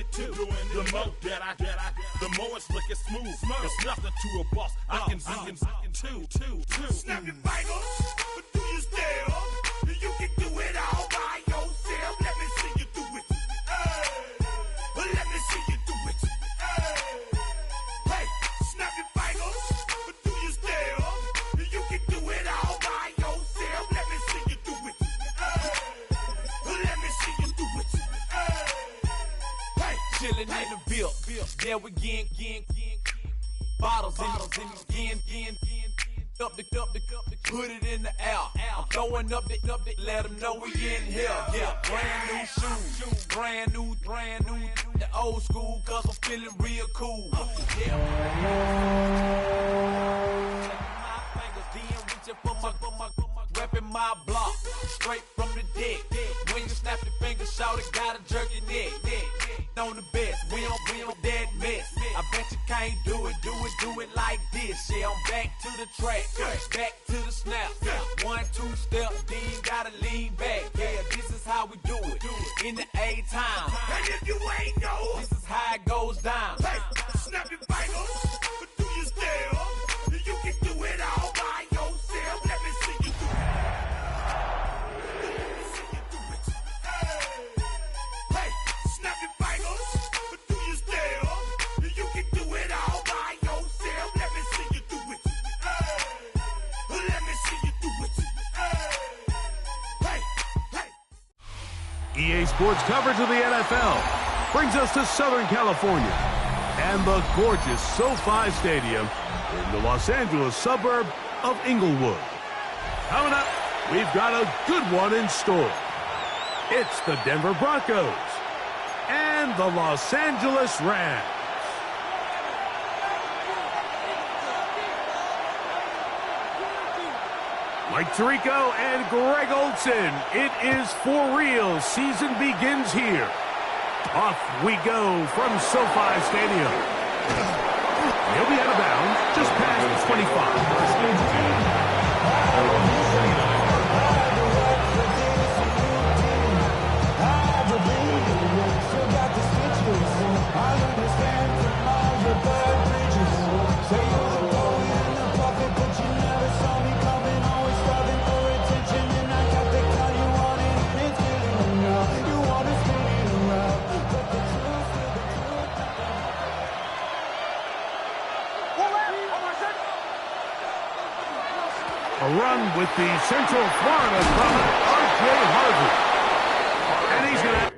it too. The more that I, the more it's looking smooth. It's nothing to a boss. I can two. Snap your fingers, but do you still? You can do it all by yourself. Let me see you do it. Let me see you do it. Hey, snap your fingers, but do you still? You can do it all by yourself. Let me see you do it. Let me see you do it. Hey, chillin' in the build. Yeah, we again. Bottles in again. Up the put it in the air. I'm throwing up the, let them know we in here. Yeah, brand new shoes, brand new. The old school, cause I'm feeling real cool. Yeah. Reppin' my block, straight from the deck. When you snap your fingers, shout it, gotta jerk your neck. On the best, we don't dead mess. I bet you can't do it like this. Yeah, I'm back to the track, back to the snap. 1, 2 step, then you gotta lean back. Yeah, this is how we do it in the A time. And if you ain't know, this is how it goes down. Hey, snap your fingers, but do you still? You can do it all by yourself. Let me see you do it. Let me see you do it. Hey, snap your fingers, but do you still? You can do it all by yourself. Let me see you do it. Let me see you do it. Hey. EA Sports coverage of the NFL brings us to Southern California and the gorgeous SoFi Stadium in the Los Angeles suburb of Inglewood. Coming up, we've got a good one in store. It's the Denver Broncos and the Los Angeles Rams. Mike Tirico and Greg Olson, it is for real. Season begins here. Off we go from SoFi Stadium. He'll be out of bounds just past the 25. A run with the Central Florida product, R.J. Harvey. And he's going to...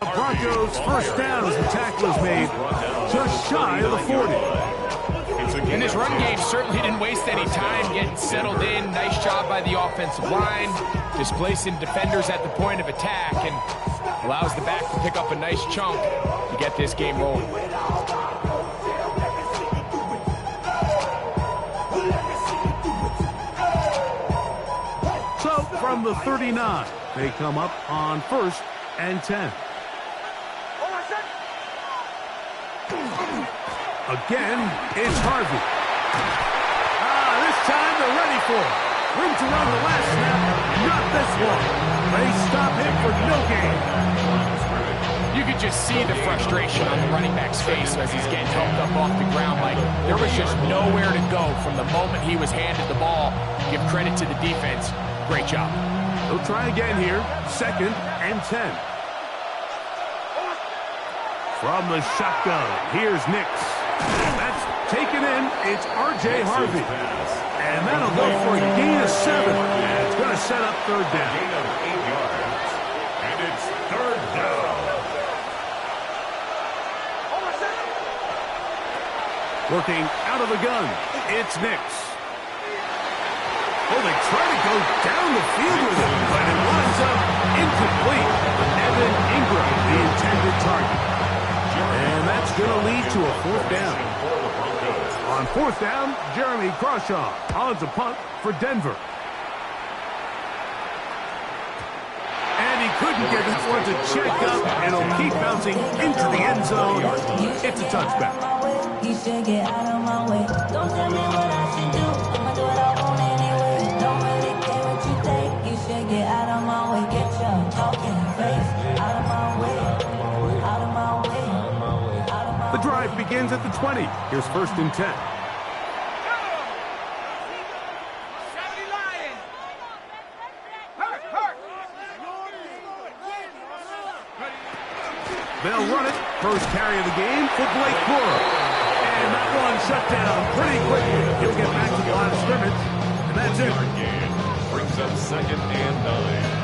The Broncos' first down as the tackle is made just shy of the 40. And this run game certainly didn't waste any time getting settled in. Nice job by the offensive line, displacing defenders at the point of attack, and allows the back to pick up a nice chunk to get this game rolling. So from the 39, they come up on 1st and 10. Again, it's Harvey. This time they're ready for it. Room to run the last snap, not this one. They stop him for no gain. You could just see the frustration on the running back's face as he's getting helped up off the ground. Like, there was just nowhere to go from the moment he was handed the ball. Give credit to the defense. Great job. They'll try again here. 2nd and 10. From the shotgun, here's Nix. That's taken in. It's R.J. Harvey. And that'll go for a gain of 7. And it's going to set up third down. Gain of 8 yards. And it's third down. Working out of the gun, it's Nix. Oh, they try to go down the field with it, but it winds up incomplete. Evan Ingram, the intended target. And that's going to lead to a fourth down. On fourth down, Jeremy Crawshaw on to punt for Denver. And he couldn't get that one to check up, and it'll keep bouncing into the end zone. It's a touchback. You should get out of my way. Don't tell me what I should do. I'ma do what I want anyway. Don't really care what you think. You should get out of my way. Get your talking face out of my way. Out of my way. Out of my way. The drive begins at the 20. Here's first and 10. They'll run it. First carry of the game for Blake Cora. And that one shut down pretty quickly. He'll get back to the line of scrimmage. And that's it. Brings up second and 9.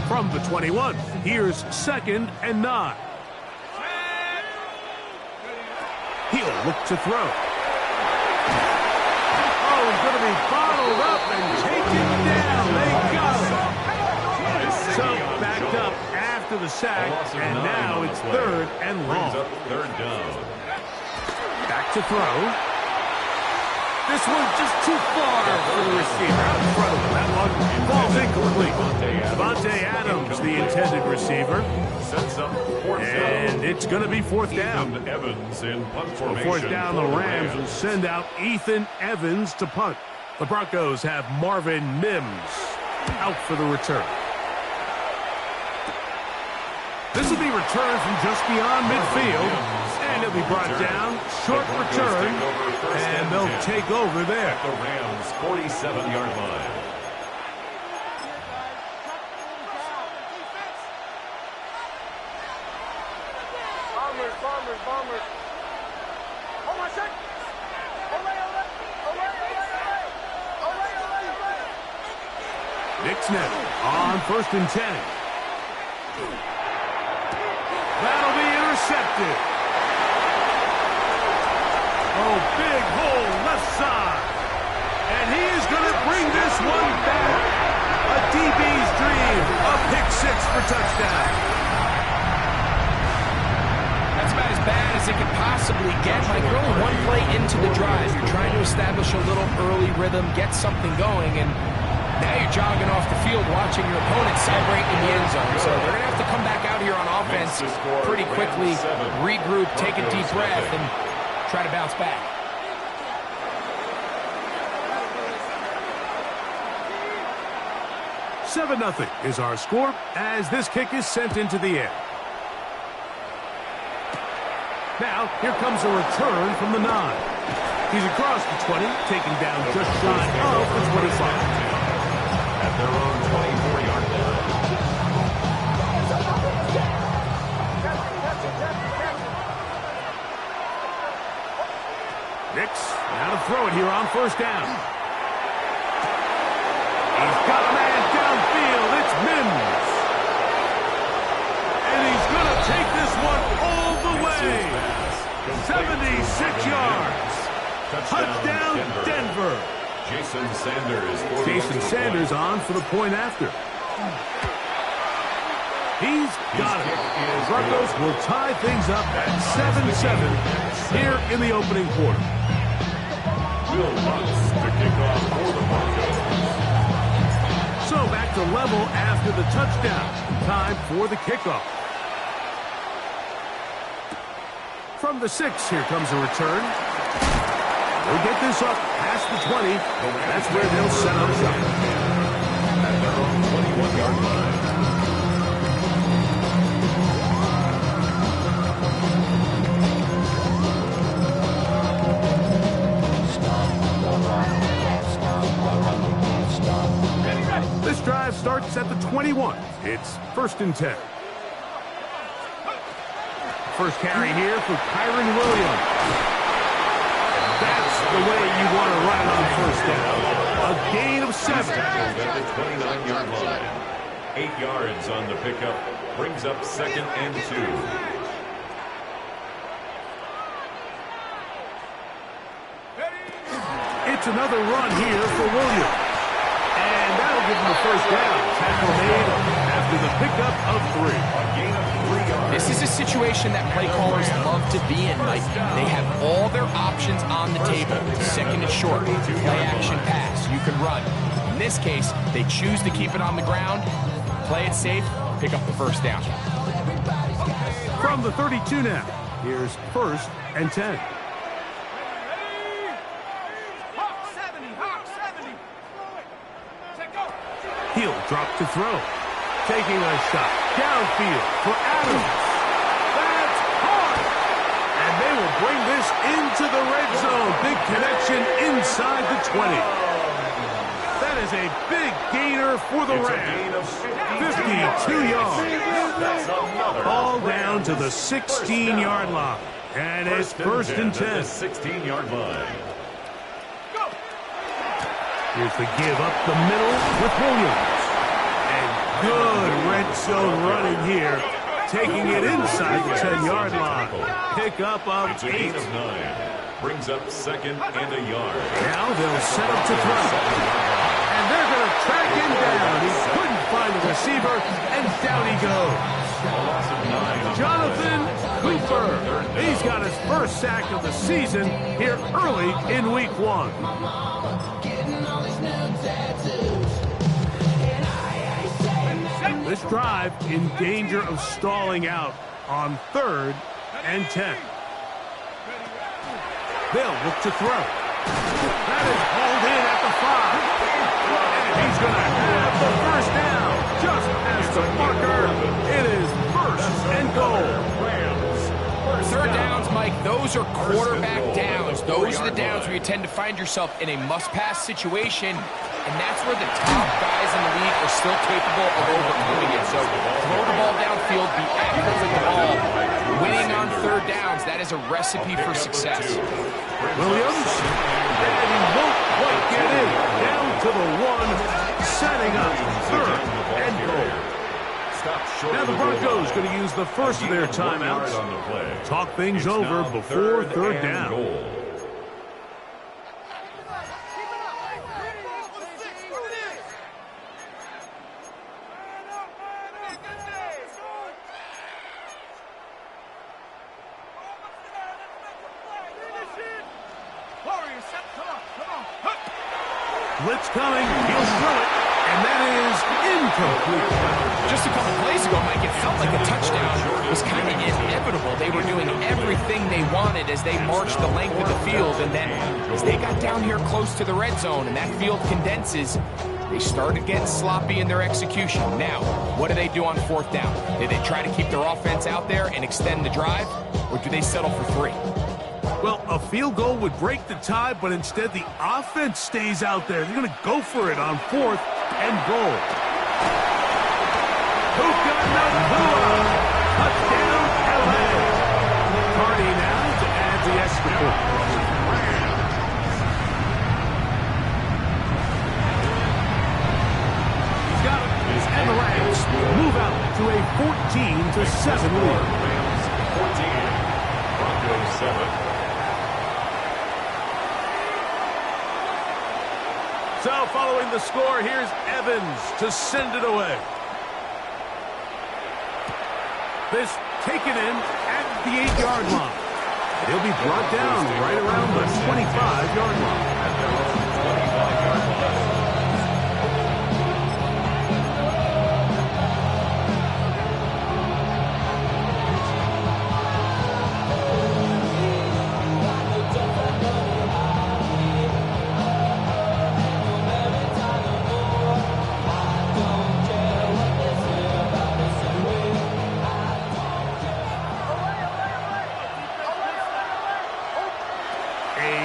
From the 21, here's second and 9. He'll look to throw. Oh, he's going to be bottled up and taken down. They got him. So backed up after the sack, and now it's third and long. Third down. Back to throw. This one's just too far for the receiver. Out in front of him. That one falls incomplete. Devontae Adams, the intended receiver. Sets up fourth down. And it's going to be fourth down. Ethan Evans in punt formation. Fourth down, the Rams will send out Ethan Evans to punt. The Broncos have Marvin Mims out for the return. This will be returned from just beyond midfield. And it'll be brought down. Short return. And they'll take over there. At the Rams' 47-yard line. Bombers. Hold on a sec. Nick's net on first and 10. That'll be intercepted. Oh, big hole left side. And he is going to bring this one back. A DB's dream. A pick six for touchdown. That's about as bad as it could possibly get. Like, you're only one play into the drive. You're trying to establish a little early rhythm, get something going, and now you're jogging off the field watching your opponent celebrate in the end zone. So they're going to have to come back out here on offense pretty quickly, regroup, take a deep breath, and try to bounce back. $7-0 is our score as this kick is sent into the air. Now, here comes a return from the 9. He's across the 20, taken down just shy of the 25. At their own 24-yard line. Nix, now to throw it here on first down. He's got a man downfield. It's Mims. And he's going to take this one all the way. 76 yards. Touchdown, Denver. Jason Sanders on for the point after. He's got it. The Broncos will tie things up at 7-7 here in the opening quarter. Will Lutz to kick off for the Broncos. So back to level after the touchdown. Time for the kickoff. From the 6, here comes a return. They'll get this up past the 20. That's where they'll set up shop. At their own 21-yard line. starts at the 21. It's 1st and 10. First carry here for Kyron Williams. That's the way you want to run it on 1st down. A gain of 7. At the 29-yard line. 8 yards on the pickup. Brings up 2nd and 2. It's another run here for Williams. And that'll give him the 1st down. Tackle made after the pickup of 3. A gain of 3 yards. This is a situation that play callers love to be in, Mike. They have all their options on the table. 2nd and short, play action pass, you can run. In this case, they choose to keep it on the ground, play it safe, pick up the 1st down. From the 32 now, here's 1st and 10. He'll drop to throw. Taking a shot downfield for Adams. That's hard. And they will bring this into the red zone. Big connection inside the 20. That is a big gainer for the Rams. 52 yards. Ball down to the 16-yard line. And it's 1st and 10. 16-yard line. Here's the give up the middle with Williams. And good red zone running here. Taking it inside the 10-yard line. Pick up of 8. It's a gain of 9. Brings up 2nd and a yard. Now they'll set up to throw. And they're going to track him down. He couldn't find the receiver, and down he goes. Jonathan Cooper. He's got his 1st sack of the season here early in week 1. This drive in danger of stalling out on 3rd and 10. They'll look to throw. That is hauled in at the 5. And he's going to have the 1st down. Just as the marker, it is 1st and goal. 3rd downs, Mike, those are quarterback downs. Those are the downs where you tend to find yourself in a must-pass situation, and that's where the top guys in the league are still capable of overcoming it. So throw the ball downfield, be accurate with the ball. Winning on 3rd downs, that is a recipe for success. Williams, and he won't quite get in. Down to the 1, setting up 3rd and goal. Now the Broncos going to use the first of their timeouts. Talk things over before 3rd down. Blitz coming, he'll throw it, and that is incomplete. Just a couple plays ago, Mike, it felt like a touchdown was kind of inevitable. They were doing everything they wanted as they marched the length of the field, and then as they got down here close to the red zone and that field condenses, they started getting sloppy in their execution. Now, what do they do on 4th down? Do they try to keep their offense out there and extend the drive, or do they settle for 3? Well, a field goal would break the tie, but instead the offense stays out there. They're going to go for it on 4th and goal. Puka Nacua. Touchdown, LA. Cardi now to add the extra point. He's got it. And the Rams move out to a 14-7 lead. 14. Broncos 7. So following the score, here's Evans to send it away. This taken in at the 8-yard line. He'll be brought down right around the 25-yard line.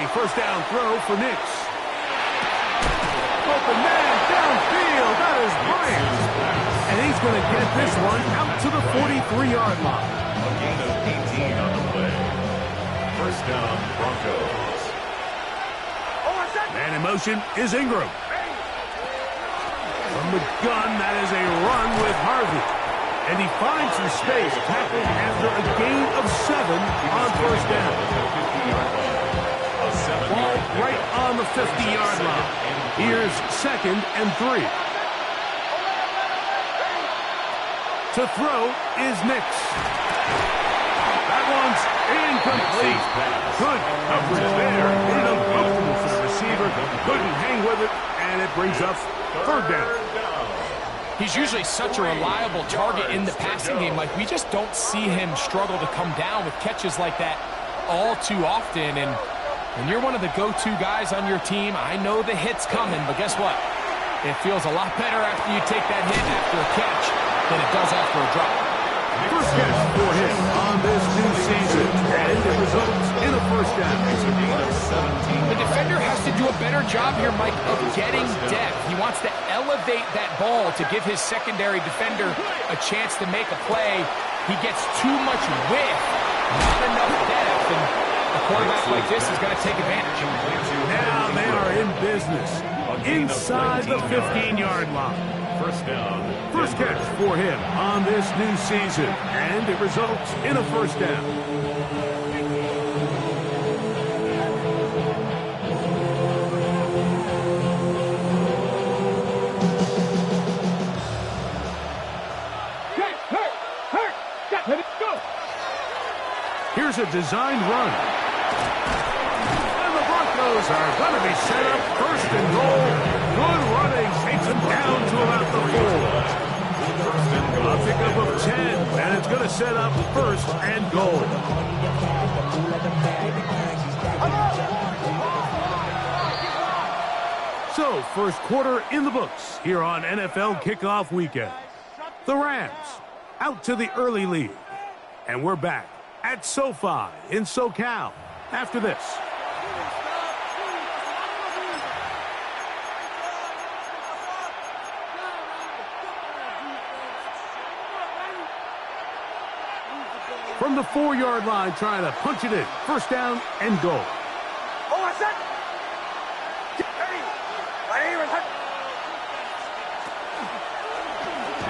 First down throw for Nix. Open man down downfield. That is Bryant. And he's going to get this one out to the 43-yard line. A gain of 18 on the play. First down, Broncos. Man in motion is Ingram. From the gun, that is a run with Harvey. And he finds some space, tackled after a gain of 7 on first down. Ball right on the 50-yard line. Here's 2nd and 3. To throw is Nix. That one's incomplete. Good coverage there. Made him comfortable for the receiver. Couldn't hang with it, and it brings up 3rd down. He's usually such a reliable target in the passing game. Like, we just don't see him struggle to come down with catches like that all too often. And when you're one of the go-to guys on your team, I know the hit's coming, but guess what? It feels a lot better after you take that hit after a catch than it does after a drop. First catch for him on this new season, and it results in a first down. The defender has to do a better job here, Mike, of getting depth. He wants to elevate that ball to give his secondary defender a chance to make a play. He gets too much width, not enough depth, and a quarterback like this is going to take advantage. Now they are in business inside the 15-yard line. First down. First catch for him on this new season, and it results in a first down. Here's a designed run. And the Broncos are going to be set up 1st and goal. Good running takes him down to about the 4. A pickup of 10, and it's going to set up 1st and goal. So, first quarter in the books here on NFL Kickoff Weekend. The Rams out to the early lead. And we're back at SoFi in SoCal after this. From the 4-yard line, trying to punch it in. First down and goal.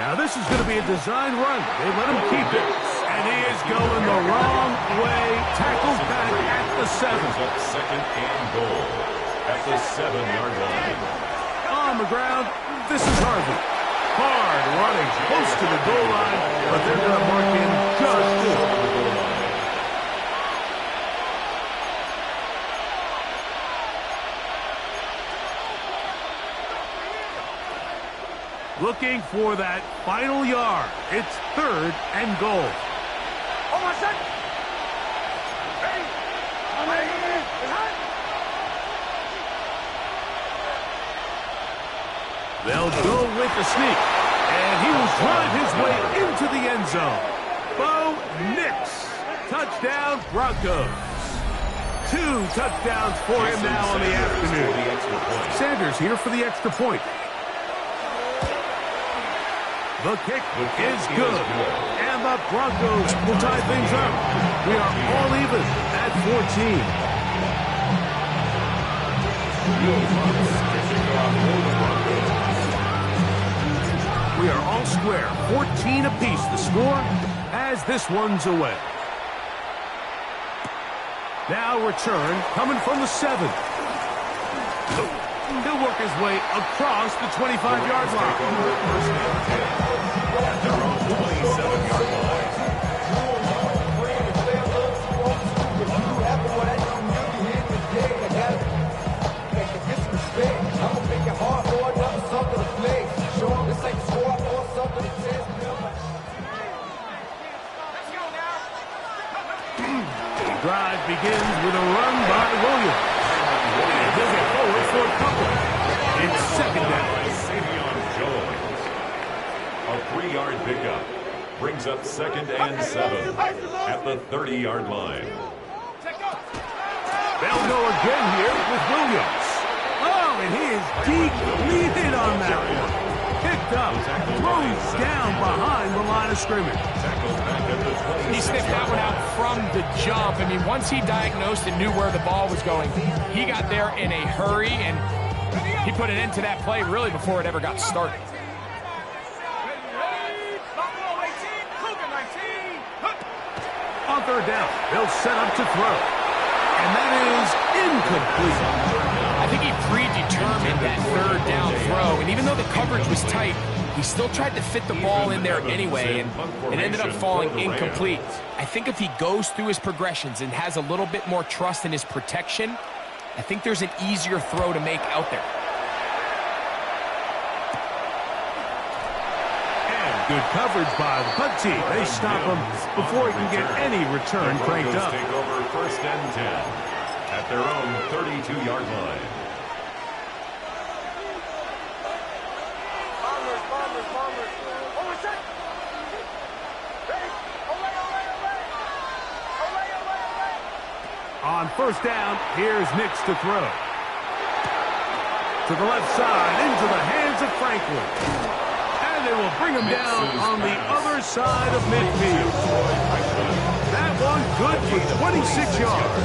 Now this is going to be a design run. They let him keep it. And he is going the wrong way. Tackles back at the 7. 2nd and goal at the 7-yard line. On the ground, this is Harvey. Hard running close to the goal line, but they're going to mark him just good. Looking for that final yard. It's 3rd and goal. They'll go with the sneak, and he will drive his way into the end zone. Bo Nix, touchdown Broncos. 2 touchdowns for him now on the afternoon. Sanders here for the extra point. The kick is good, and the Broncos will tie things up. We are all even at 14. We are all square, 14 apiece the score as this one's away. Now return coming from the 7. He'll work his way across the 25-yard line. At their own 27-yard line. The drive begins with a run by Williams. And he'll get forward for a couple. It's 2nd down. A 3-yard pickup brings up 2nd and 7 at the 30-yard line. They'll go again here with Williams. Oh, and he is depleted on that one. Picked up, throws down behind the line of scrimmage. He sniffed that one out from the jump. I mean, once he diagnosed and knew where the ball was going, he got there in a hurry, and he put an end to that play really before it ever got started. On third down, they'll set up to throw. And that is incomplete. I think he predetermined that third down throw, and even though the coverage was tight, he still tried to fit the ball in there anyway, and it ended up falling incomplete. I think if he goes through his progressions and has a little bit more trust in his protection, I think there's an easier throw to make out there. Good coverage by the punt team. They stop him before he can get any return cranked up. Take over first and 10 at their own 32-yard line. On first down, here's Nix to throw. To the left side, into the hands of Franklin. They will bring him down on the other side of midfield. That one good for 26 yards.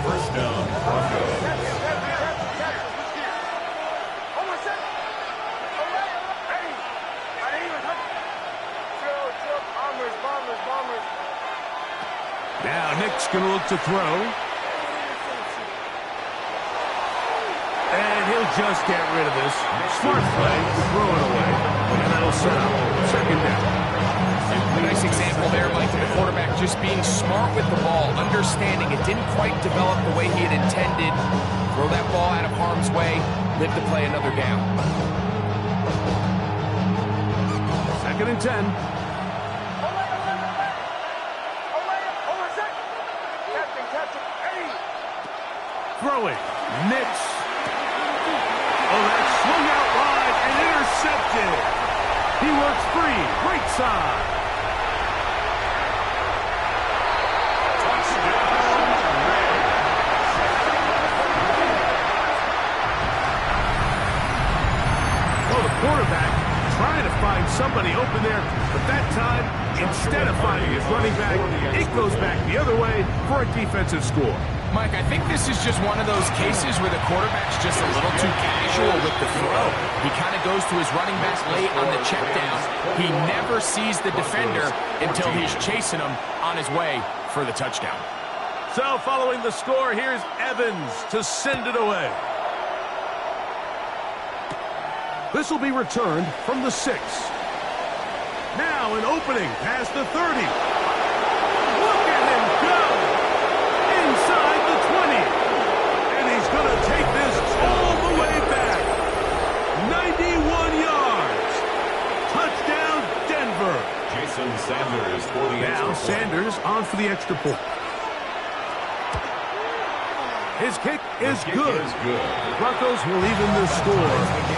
First down, Broncos. Now Nick's going to look to throw. And he'll just get rid of this. Smart play to throw it away. And that'll set up second down. A nice example there, Mike, of the quarterback just being smart with the ball, understanding it didn't quite develop the way he had intended. Throw that ball out of harm's way, live to play another down. Second and 10. Throwing. Nix. Oh, that swung out wide and intercepted. He works free. Right side. Well, the quarterback trying to find somebody open there, but that time, instead of finding his running back, it goes back the other way for a defensive score. Mike, I think this is just one of those cases where the quarterback's just a little too casual with the throw. He kind of goes to his running back late on the check down. He never sees the defender until he's chasing him on his way for the touchdown. So following the score, here's Evans to send it away. This will be returned from the 6. Now an opening past the 30. Look at him go! Inside the 20. And he's going to take this all the way back. 91 yards. Touchdown, Denver. Jason Sanders for the extra point. Now Sanders on for the extra point. His kick is good. The Broncos will even the score.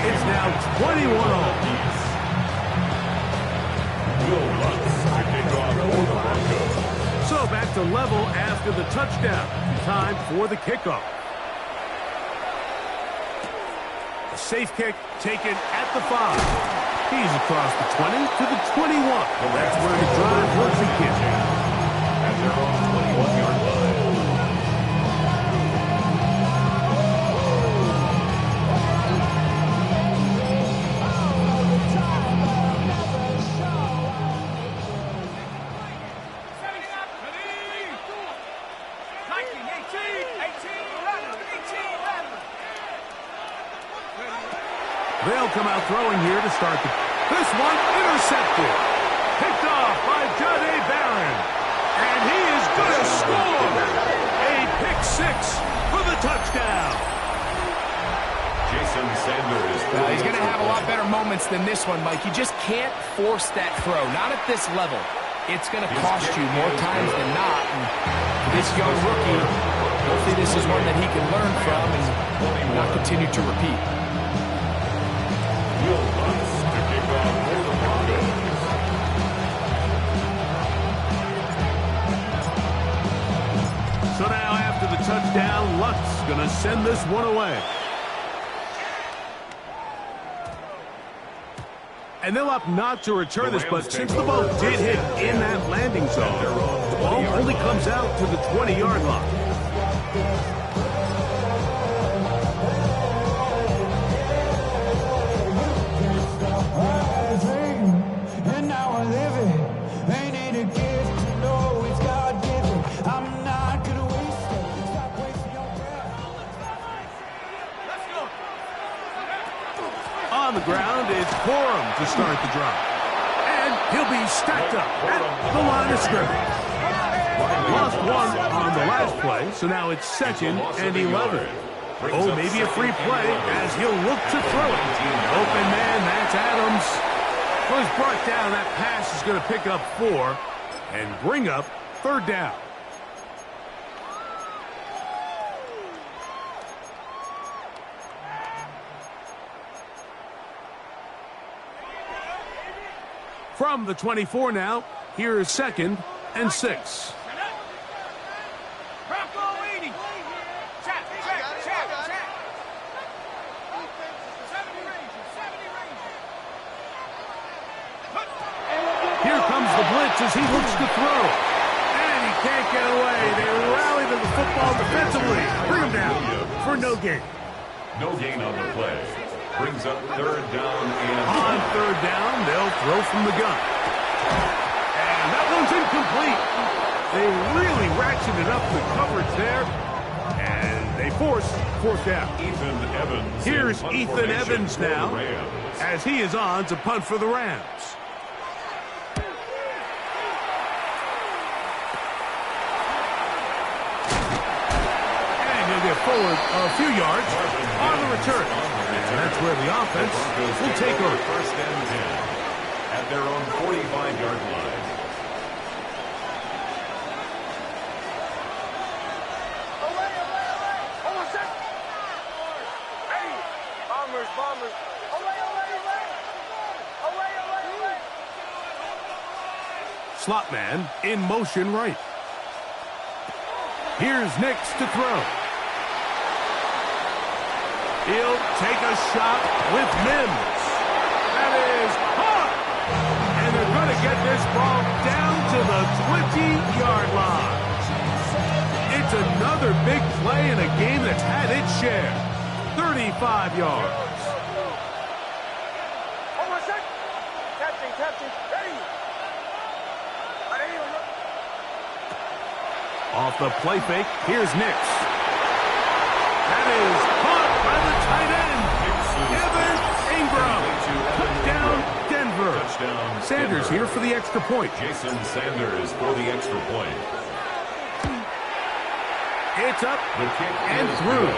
It's now 21-all. So back to level after the touchdown. Time for the kickoff. A safe kick taken at the 5. He's across the 20 to the 21. That's where the drive will begin. At their own 21-yard line. They'll come out throwing here to start this one intercepted. Picked off by Jade Barron. And he is going to score. A pick 6 for the touchdown. Jason Sanders. He's going to have a lot better moments than this one, Mike. You just can't force that throw. Not at this level. It's going to cost you more times than not. And for this young rookie, hopefully this is one that he can learn from and not continue to repeat. So now after the touchdown, Luck's going to send this one away. And they'll opt not to return this, but since the ball did hit in that landing zone, the ball only comes out to the 20-yard line. On the ground, it's Corum to start the drive. And he'll be stacked up at the line of scrimmage. Lost one on the last play, so now it's 2nd and 11. Oh, maybe a free play as he'll look to throw it. Open man, that's Adams. Well, he's brought down. That pass is going to pick up 4 and bring up 3rd down. From the 24 now, here is 2nd and 6. Here comes the blitz as he looks to throw. And he can't get away. They rally to the football defensively. Bring him down for no gain. No gain on the play. Brings up 3rd down and... On 3rd down, they'll throw from the gun. And that one's incomplete. They really ratcheted up the coverage there. And they force 4th down. Ethan Evans. Here's Ethan Evans now as he is on to punt for the Rams. And he'll get forward a few yards on the return. And that's where the offense will take over. 1st and 10 at their own 45-yard line. Slot man in motion right. Here's Nix to throw. He'll take a shot with Mims. That is caught. And they're going to get this ball down to the 20-yard line. It's another big play in a game that's had its share. 35 yards. Off the play fake, here's Nix. That is caught by the tight end. Evan Ingram. Touchdown, Denver. Touchdown, Sanders Denver. here for the extra point. Jason Sanders for the extra point. It's up The kick and is through. good.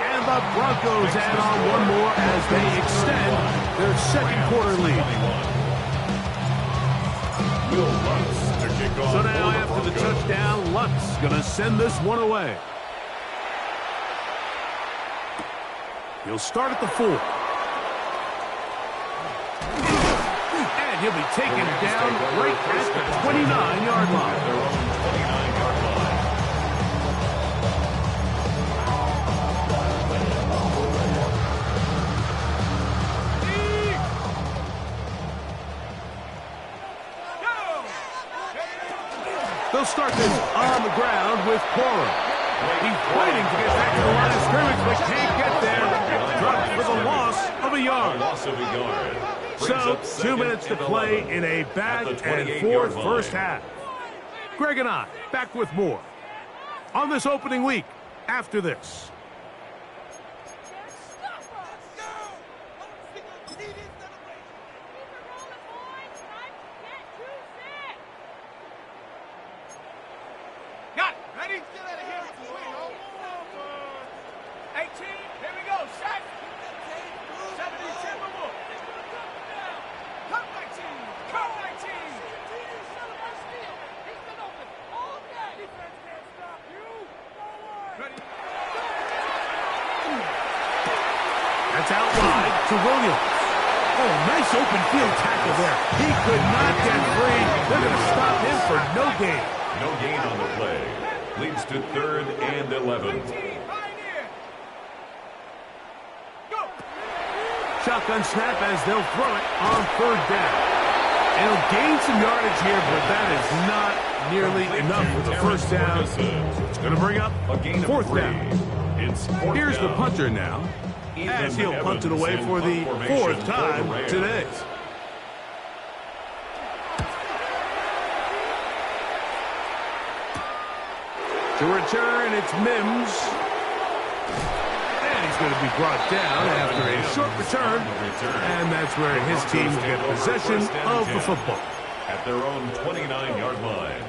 And the Broncos add on one more as they extend their 2nd quarter lead. Will Lutz to kick off. So now after the touchdown, Lutz going to send this one away. He'll start at the 4. And he'll be taken down right at the 29-yard line. Their own 29-yard line. They'll start this on the ground with Corum. He's waiting to get back to the line of scrimmage, but can't get there. Dropped for the loss of a yard. Loss of a yard. So, 2 minutes to play in a back and forth first half. Greg and I back with more on this opening week after this. Got it. Ready? Get out of here. 18. Here we go. Shot. 70. 10 more. Cut 19. Cut 19. Ready? That's out wide to Williams. Oh, nice open field tackle there. He could not get free. They're going to stop him for no gain. No gain on the play. Leads to 3rd and 11. Shotgun snap as they'll throw it on 3rd down. And he'll gain some yardage here, but that is not nearly enough for the 1st down. It's going to bring up 4th down. Here's the punter now, as he'll punt it away for the 4th time today. To return, it's Mims. And he's going to be brought down after a short return. And that's where his team will get possession of the football. At their own 29-yard line.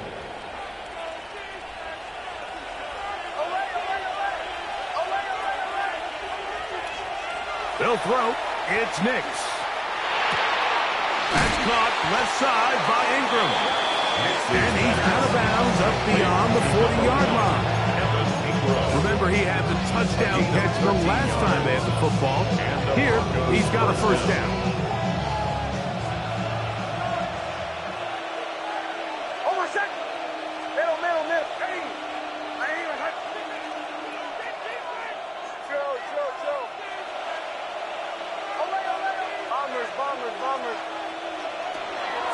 They'll throw. It's Nix. That's caught left side by Ingram. And he's out of bounds up beyond the 40-yard line. Remember, he had the touchdown catch the last time they had the football. Here, he's got a 1st down.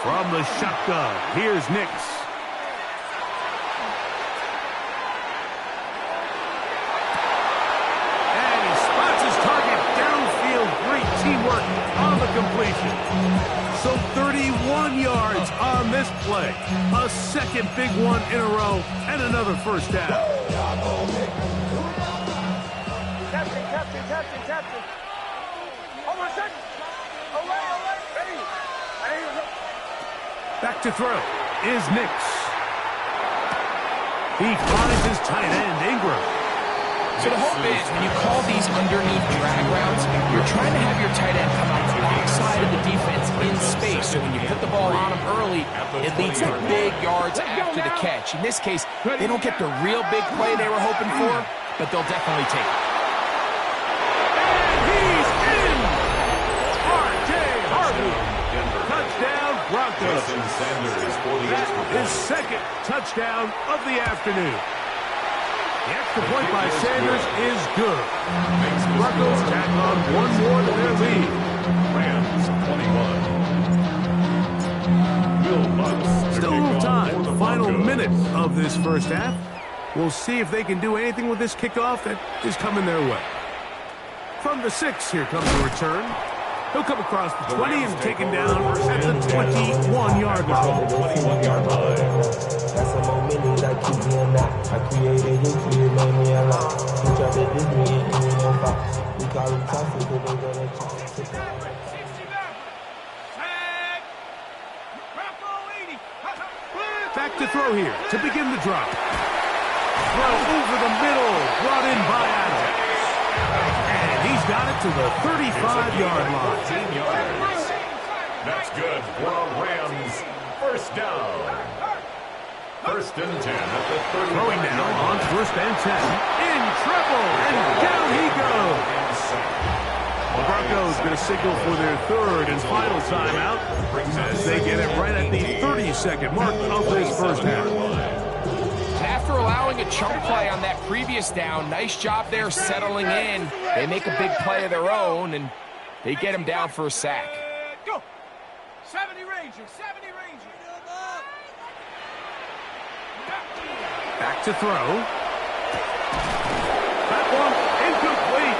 From the shotgun, here's Nix. And he spots his target downfield. Great teamwork on the completion. So 31 yards on this play. A 2nd big one in a row, and another 1st down. Captain. Hold on a second. Back to throw is Nix. He finds his tight end, Ingram. So the hope is when you call these underneath drag routes, you're trying to have your tight end come out the backside of the defense in space. So when you put the ball on him early, it leads to big yards after the catch. In this case, they don't get the real big play they were hoping for, but they'll definitely take it. And he's in! R.J. Harvey. Touchdown, Broncos. His 2nd touchdown of the afternoon. The extra point by Sanders is good. Broncos tack on one more to their lead. Rams 21. Still a little time. The final minute of this 1st half. We'll see if they can do anything with this kickoff that is coming their way. From the 6, here comes the return. He'll come across the 20 and taken down at the 21-yard line. 21-yard line. That's a moment that keep me a knot. I created history, it made me a lot. You tried to diss me and you ain't no box. We call him toxic, but they gonna Back to throw here to begin the drop. Throw over the middle, brought in by Adams. And he's got it to the 35-yard line. 15 yards. That's good for a Rams 1st down. 1st and 10 at the 35. Throwing now on 1st and 10. In trouble, and down he goes. The Broncos going to signal for their 3rd and final timeout as they get it right at the 30-second mark of this 1st half. And after allowing a chunk play on that previous down, nice job there settling in. They make a big play of their own, and they get him down for a sack. Go! 70 Rangers, 70 Rangers. Back to throw. That one incomplete.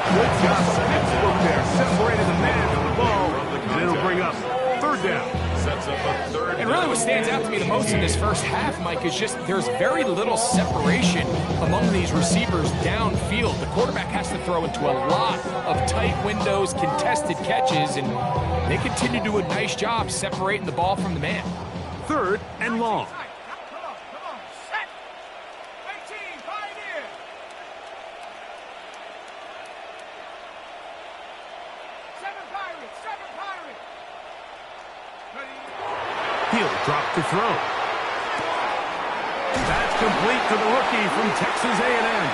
Good job. Pittsburgh there, separated the man from the ball. And it'll bring up 3rd down. Sets up a 3rd. And really what stands out to me the most in this 1st half, Mike, is just there's very little separation among these receivers downfield. The quarterback has to throw into a lot of tight windows, contested catches, and they continue to do a nice job separating the ball from the man. 3rd and long. He'll drop to throw. That's complete to the rookie from Texas A&M.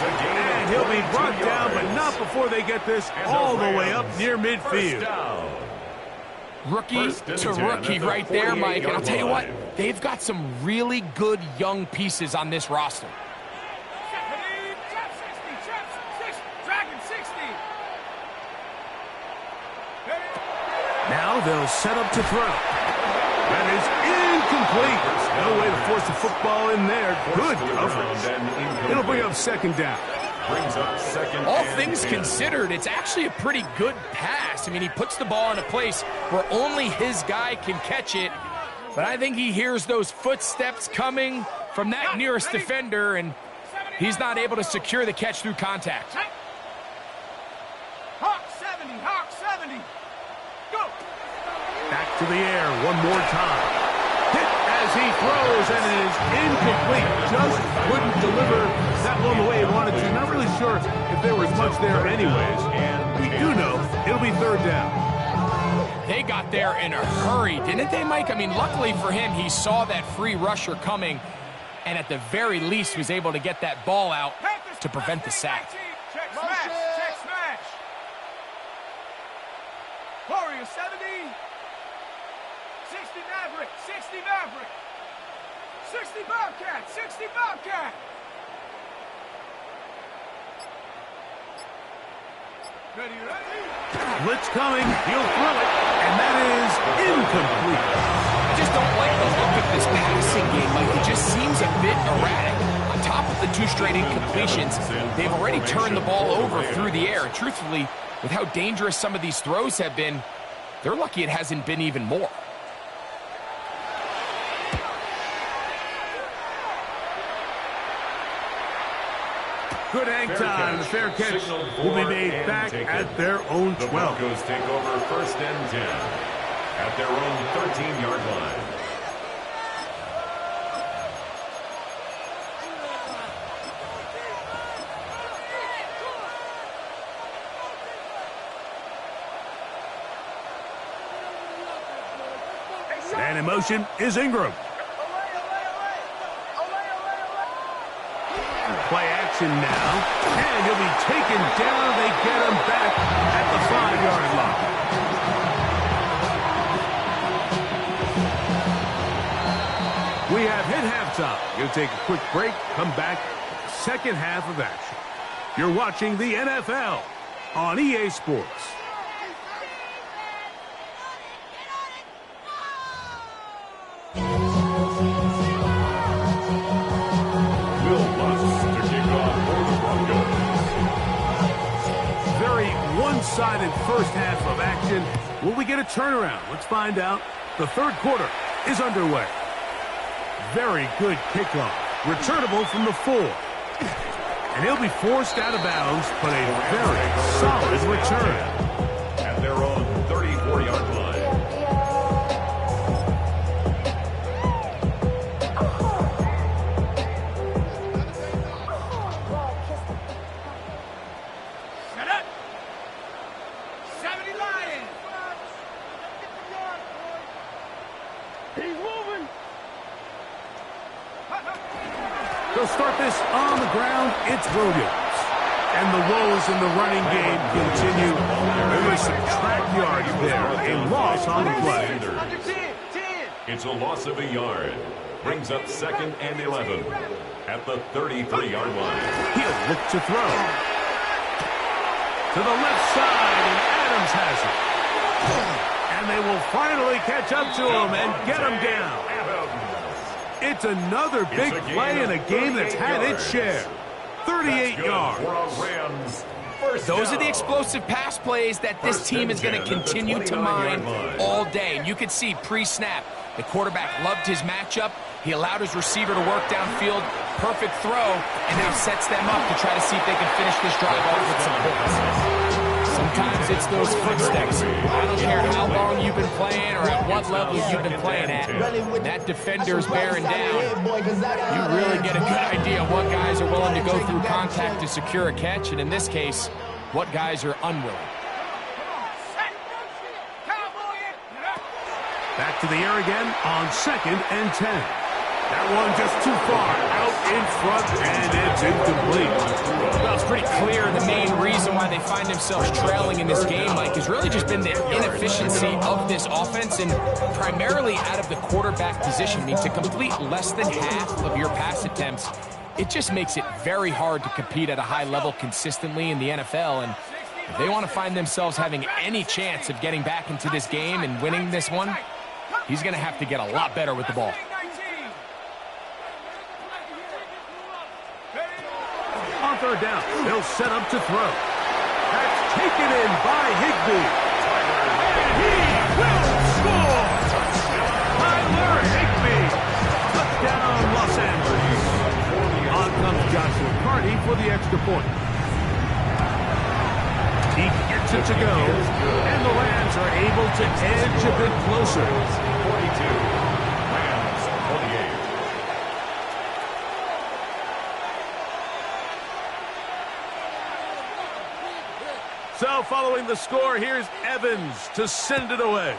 And he'll be brought down, but not before they get this all the way up near midfield. Rookie to rookie right there, Mike. And I'll tell you what, they've got some really good young pieces on this roster. Now they'll set up to throw. That is incomplete. No way to force the football in there. Good coverage. It'll bring up second down. All things considered, it's actually a pretty good pass. I mean, he puts the ball in a place where only his guy can catch it. But I think he hears those footsteps coming from that nearest defender, and he's not able to secure the catch through contact. Hawk 70, Hawk 70. Go. Back to the air one more time. Hit as he throws, and it is incomplete. Just couldn't deliver that one the way he wanted to. Not really sure if there was much there anyways. And we do know it'll be third down. They got there in a hurry, didn't they, Mike? I mean, luckily for him, he saw that free rusher coming, and at the very least was able to get that ball out to prevent the sack. Check smash, check smash. Warrior 70. 60 Maverick, 60 Maverick. 60 Bobcat, 60 Bobcat. Ready, ready. Blitz coming, he'll throw it, and that is incomplete. I just don't like the look of this passing game, Mike. It just seems a bit erratic. On top of the 2 straight incompletions, they've already turned the ball over through the air. And truthfully, with how dangerous some of these throws have been, they're lucky it hasn't been even more. Good hang time. The fair catch will be made back at their own 12. The Broncos take over first and 10 at their own 13-yard line. And in motion is Ingram. Play action now, and he'll be taken down. They get him back at the 5-yard line. We have hit halftime. You'll take a quick break, come back, second half of action. You're watching the NFL on EA Sports. One-sided first half of action. Will we get a turnaround? Let's find out. The third quarter is underway. Very good kickoff. Returnable from the 4. And he'll be forced out of bounds, but a very solid return. At their own 34-yard line. They'll start this on the ground. It's Williams. And the woes in the running game continue. There was some track yards there. A loss on the play. It's a loss of a yard. Brings up second and 11 at the 33-yard line. He'll look to throw. To the left side, and Adams has it. And they will finally catch up to him and get him down. It's another big play in a game that's had its share. 38 yards. Those are the explosive pass plays that this team is going to continue to mine all day. And you can see pre-snap, the quarterback loved his matchup. He allowed his receiver to work downfield. Perfect throw, and now sets them up to try to see if they can finish this drive off with some points. Sometimes it's those footsteps. I don't care how long you've been playing or at what level you've been playing at. When that defender's bearing down, you really get a good idea of what guys are willing to go through contact to secure a catch, and in this case, what guys are unwilling. Back to the air again on second and 10. That one just too far out in front, and it's incomplete. Well, it's pretty clear the main reason why they find themselves trailing in this game, Mike, has really just been the inefficiency of this offense and primarily out of the quarterback position. I mean, to complete less than half of your pass attempts, it just makes it very hard to compete at a high level consistently in the NFL. And If they want to find themselves having any chance of getting back into this game and winning this one, he's going to have to get a lot better with the ball. On third down, they'll set up to throw. That's taken in by Higbee. And he will score! Tyler Higbee. Touchdown, Los Angeles. On comes Joshua Carty for the extra point. He gets it to go, and the Rams are able to edge a bit closer. 42, Rams 28. So following the score, here's Evans to send it away.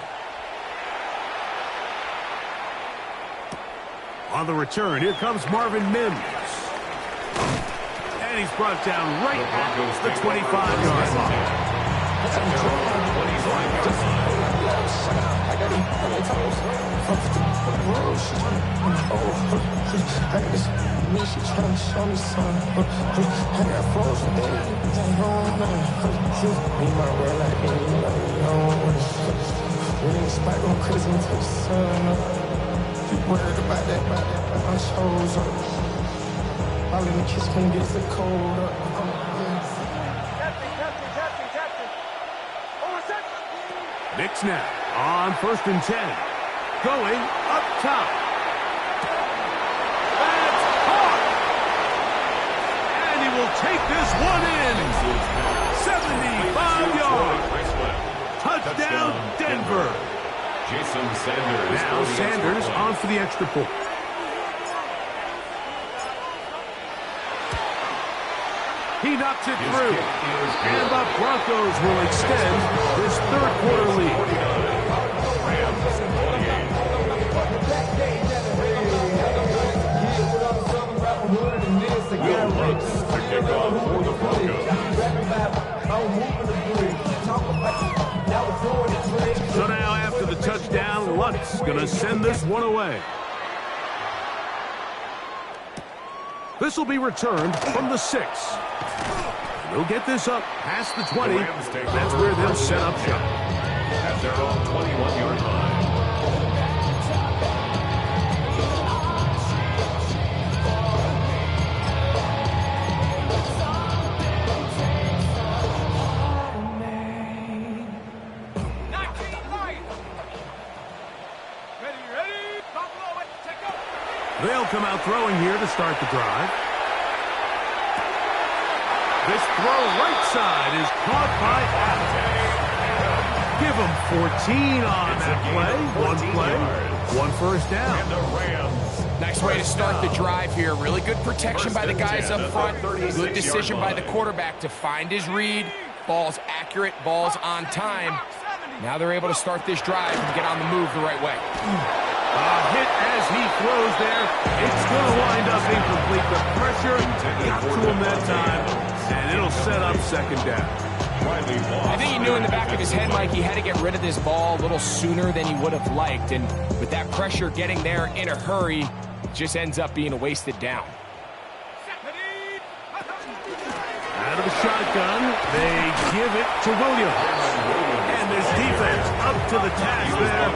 On the return, here comes Marvin Mims. And he's brought down right at the 25-yard line. Worried about that, my shows up. All in the kitchen can get the cold up. Nick snap on 1st and 10. Going up top. That's caught. And he will take this one in. 75 yards. Touchdown, Denver. Jason Sanders. Now Sanders on for the extra point. He knocks it through. And the Broncos will extend this third quarter lead. Rams 28. Will Lutz to kick off for the Broncos. So now after the touchdown, Lutz going to send this one away. This will be returned from the 6. They'll get this up past the 20. That's where they'll set up shop. At their own 21-yard line. They'll come out throwing here to start the drive. This throw right side is caught by Adams. Give him 14 on that play. One first down. And the Rams. Nice way to start the drive here. Really good protection by the guys up front. Good decision by the quarterback to find his read. Ball's accurate, ball's on time. Now they're able to start this drive and get on the move the right way. Hit as he throws there. It's going to wind up incomplete. The pressure got to him that time, and it'll set up second down. I think he knew in the back of his head, Mike, he had to get rid of this ball a little sooner than he would have liked. And with that pressure getting there in a hurry, it just ends up being a wasted down. Out of the shotgun, they give it to Williams. And this defense up to the task there.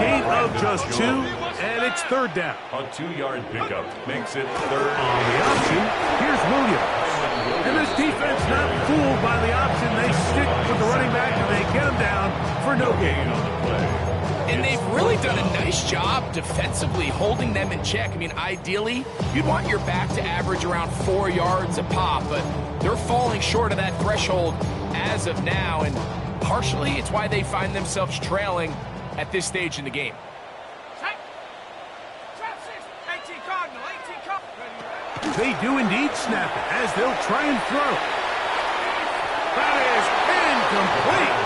Gain of just 2, and it's third down. A 2-yard pickup makes it third. On the option, here's Williams. And this defense not fooled by the option. They stick with the running back, and they get him down for no gain on the play. And they've really done a nice job defensively holding them in check. I mean, ideally, you'd want your back to average around 4 yards a pop, but they're falling short of that threshold as of now, and partially it's why they find themselves trailing at this stage in the game. They do indeed snap it as they'll try and throw. That is incomplete.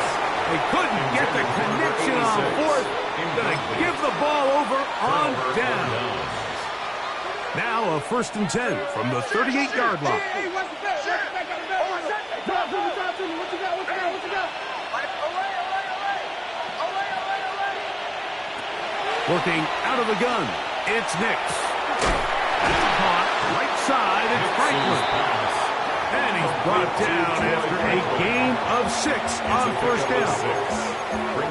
They couldn't get the connection on 4th. Going to give the ball over on down. Now a 1st and 10 from the 38-yard line. Working out of the gun, it's Nix. Caught right side, it's Franklin. And he's brought down after a gain of 6 on first down.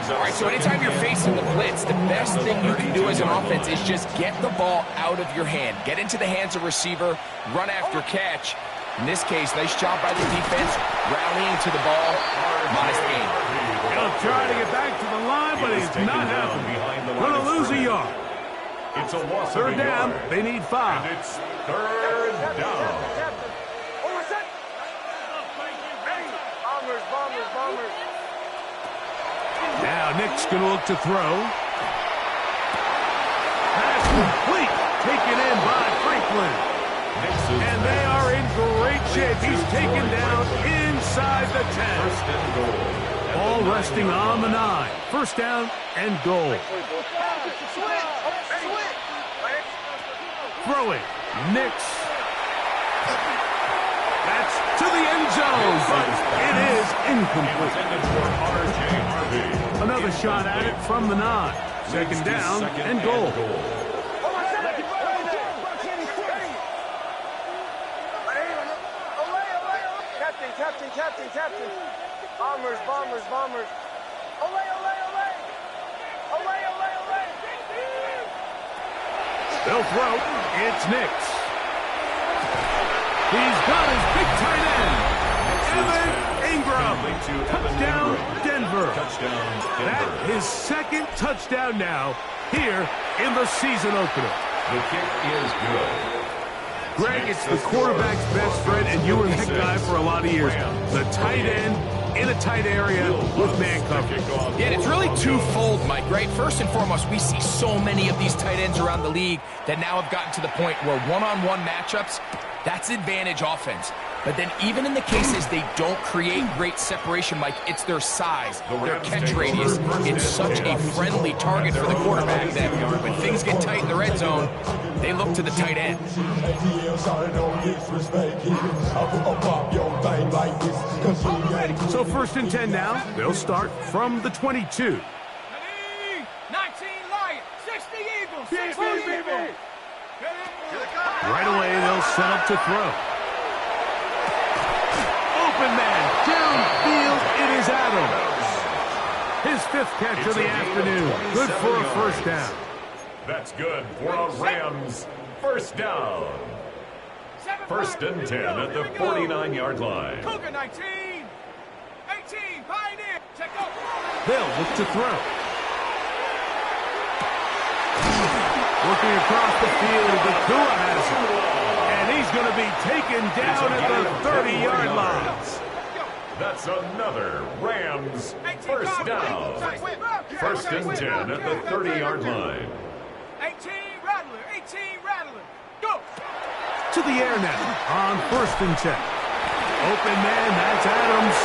All right, so anytime you're facing the blitz, the best thing you can do as an offense is just get the ball out of your hand. Get into the hands of receiver, run after catch. In this case, nice job by the defense, rallying to the ball. Nice game. He'll try to get back to the line, but he's not happening. Going to lose a yard. It's a loss. Third down, they need 5. And it's third down. Bombers. Now Nick's going to look to throw. Pass complete, taken in by Franklin. And they are in great shape. He's taken down inside the 10. First and goal. Ball resting on the 9. First down and goal. Throwing. Nix. That's to the end zone, but it is incomplete. Another shot at it from the 9. Second down and goal. Captain. Bombers. They'll throw. It's Nix. He's got his big tight end. Evan Ingram. Touchdown, Denver. That his second touchdown now here in the season opener. The kick is good. Greg, it's the quarterback's best friend, and you were that guy for a lot of years. The tight end in a tight area with man coverage. Yeah, and it's really twofold, Mike, right? First and foremost, we see so many of these tight ends around the league that now have gotten to the point where one-on-one matchups, that's advantage offense. But then even in the cases they don't create great separation, Mike, it's their size, their catch radius. It's such a friendly target for the quarterback that when things get tight in the red zone, they look to the tight end. So first and 10 now. They'll start from the 22. 19 Lions, 60 Eagles, 60 Eagles. Right away, they'll set up to throw. Open man, downfield, it is Adams. His 5th catch of the afternoon. Good for a first down. That's good for a Rams first down. First and 10 at the 49-yard line. Cougar 19, 18, Pioneer, check out. They'll look to throw. Looking across the field, Bakua has it. And he's going to be taken down at the 30-yard line. That's another Rams first down. First and 10 at the 30-yard line. 18 Rattler, go. To the air now on first and 10. Open man, that's Adams.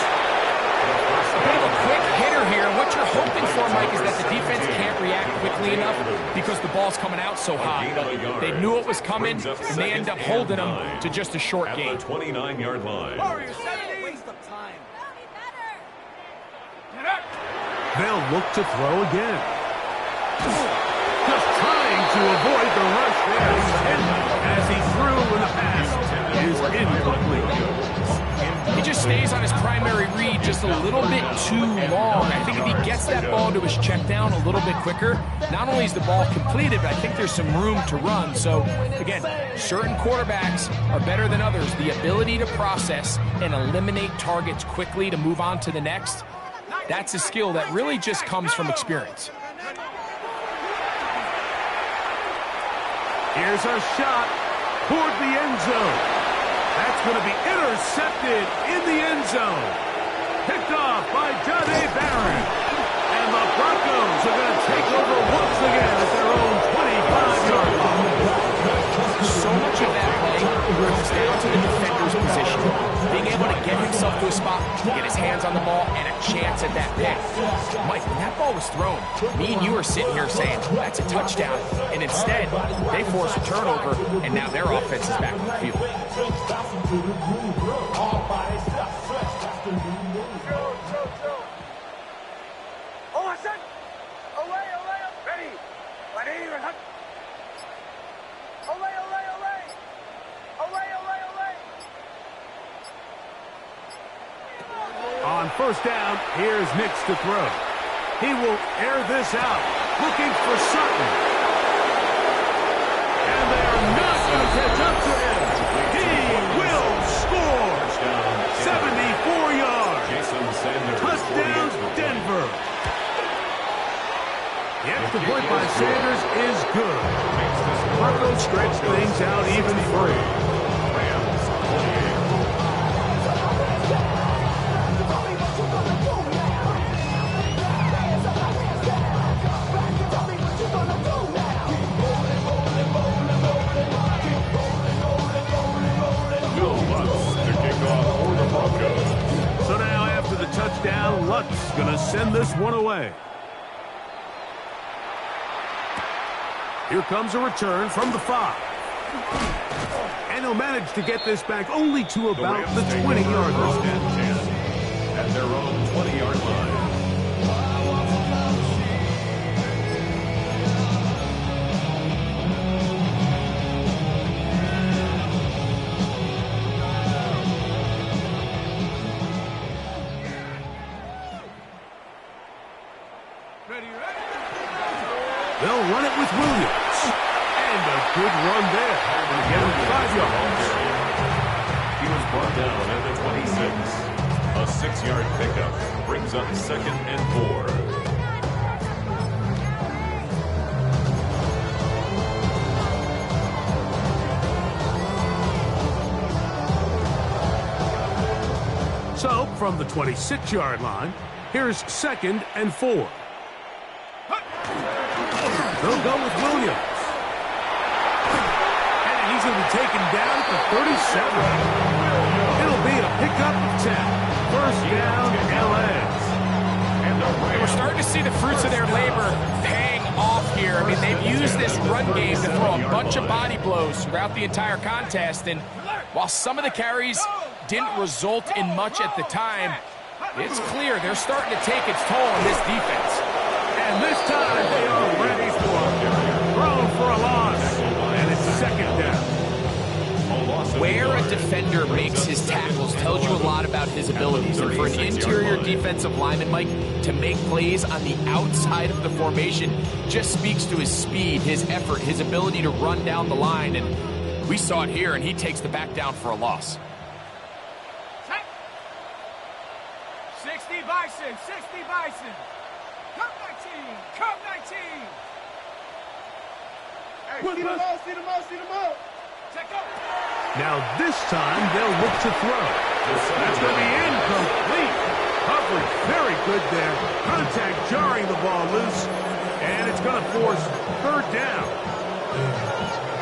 A bit of a quick hitter here. What you're hoping for, Mike, is that the defense can't react quickly enough because the ball's coming out so high. But they knew it was coming, and they end up holding them to just a short gain. At the 29-yard line. Warriors 70. Waste of time. They'll look to throw again. Just trying to avoid the rush there. As he threw when the pass is incomplete. He just stays on his primary read just a little bit too long. I think if he gets that ball to his check down a little bit quicker, not only is the ball completed, but I think there's some room to run. So, again, certain quarterbacks are better than others. The ability to process and eliminate targets quickly to move on to the next, that's a skill that really just comes from experience. Here's a shot toward the end zone. That's going to be intercepted in the end zone. Picked off by Jahdae Barron. And the Broncos are going to take over once again at their own 25-yard line. So much of that play comes down to the defender's position. Being able to get himself to a spot, get his hands on the ball, and a chance at that pick. Mike, when that ball was thrown, me and you are sitting here saying, that's a touchdown. And instead, they force a turnover, and now their offense is back on the field. first down, here's Nix to throw. He will air this out, looking for Sutton. And they are not going to catch up to him. He will score. 74 yards. Touchdown, Denver. The extra point by Sanders is good. Broncos stretch things out even further. So now after the touchdown, Lutz going to send this one away. Here comes a return from the 5. And he'll manage to get this back only to about the 20-yard line. At their own 20-yard line. They'll run it with Williams. And a good run there. Going to get him 5 yards. He was brought down at the 26. A 6-yard pickup brings up 2nd and 4. So, from the 26-yard line, here's 2nd and 4. They'll go with Williams. And he's going to be taken down at the 37. It'll be a pickup of 10. First down, LA. And we're starting to see the fruits of their labor paying off here. I mean, they've used this run game to throw a bunch of body blows throughout the entire contest. And while some of the carries didn't result in much at the time, it's clear they're starting to take its toll on this defense. And this time they are ready for it. Thrown for a loss. And it's 2nd down. Where a defender makes his tackles tells you a lot about his abilities. And for an interior defensive lineman, Mike, to make plays on the outside of the formation just speaks to his speed, his effort, his ability to run down the line. And we saw it here, and he takes the back down for a loss. 60 Bison, 60 Bison. Come 19, come 19. Hey, see them all, see them all, see them all. Check up. Now this time they'll look to throw. That's going to be incomplete. Coverage very good there. Contact jarring the ball loose. And it's going to force 3rd down.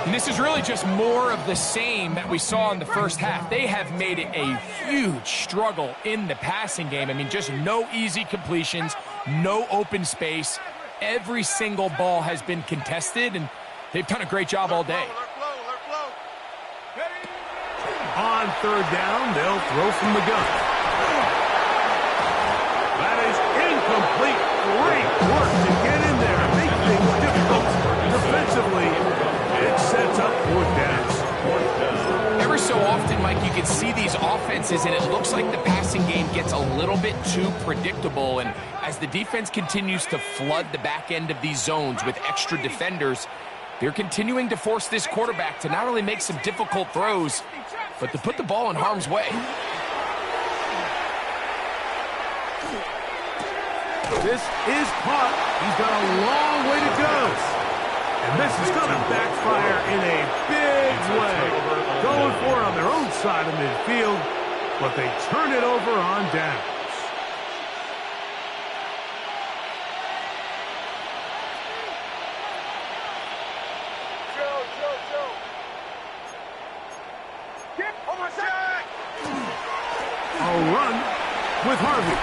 And this is really just more of the same that we saw in the first half. They have made it a huge struggle in the passing game. I mean, just no easy completions, no open space. Every single ball has been contested, and they've done a great job all day. On 3rd down, they'll throw from the gun. That is incomplete. Great work to get in there and make things difficult defensively. It sets up 4th downs. Every so often, Mike, you can see these offenses, and it looks like the passing game gets a little bit too predictable. And as the defense continues to flood the back end of these zones with extra defenders, they're continuing to force this quarterback to not only make some difficult throws, but to put the ball in harm's way. This is caught. He's got a long way to go. And this is going to backfire in a big way. Going for it on their own side of midfield, but they turn it over on downs. A run with Harvey.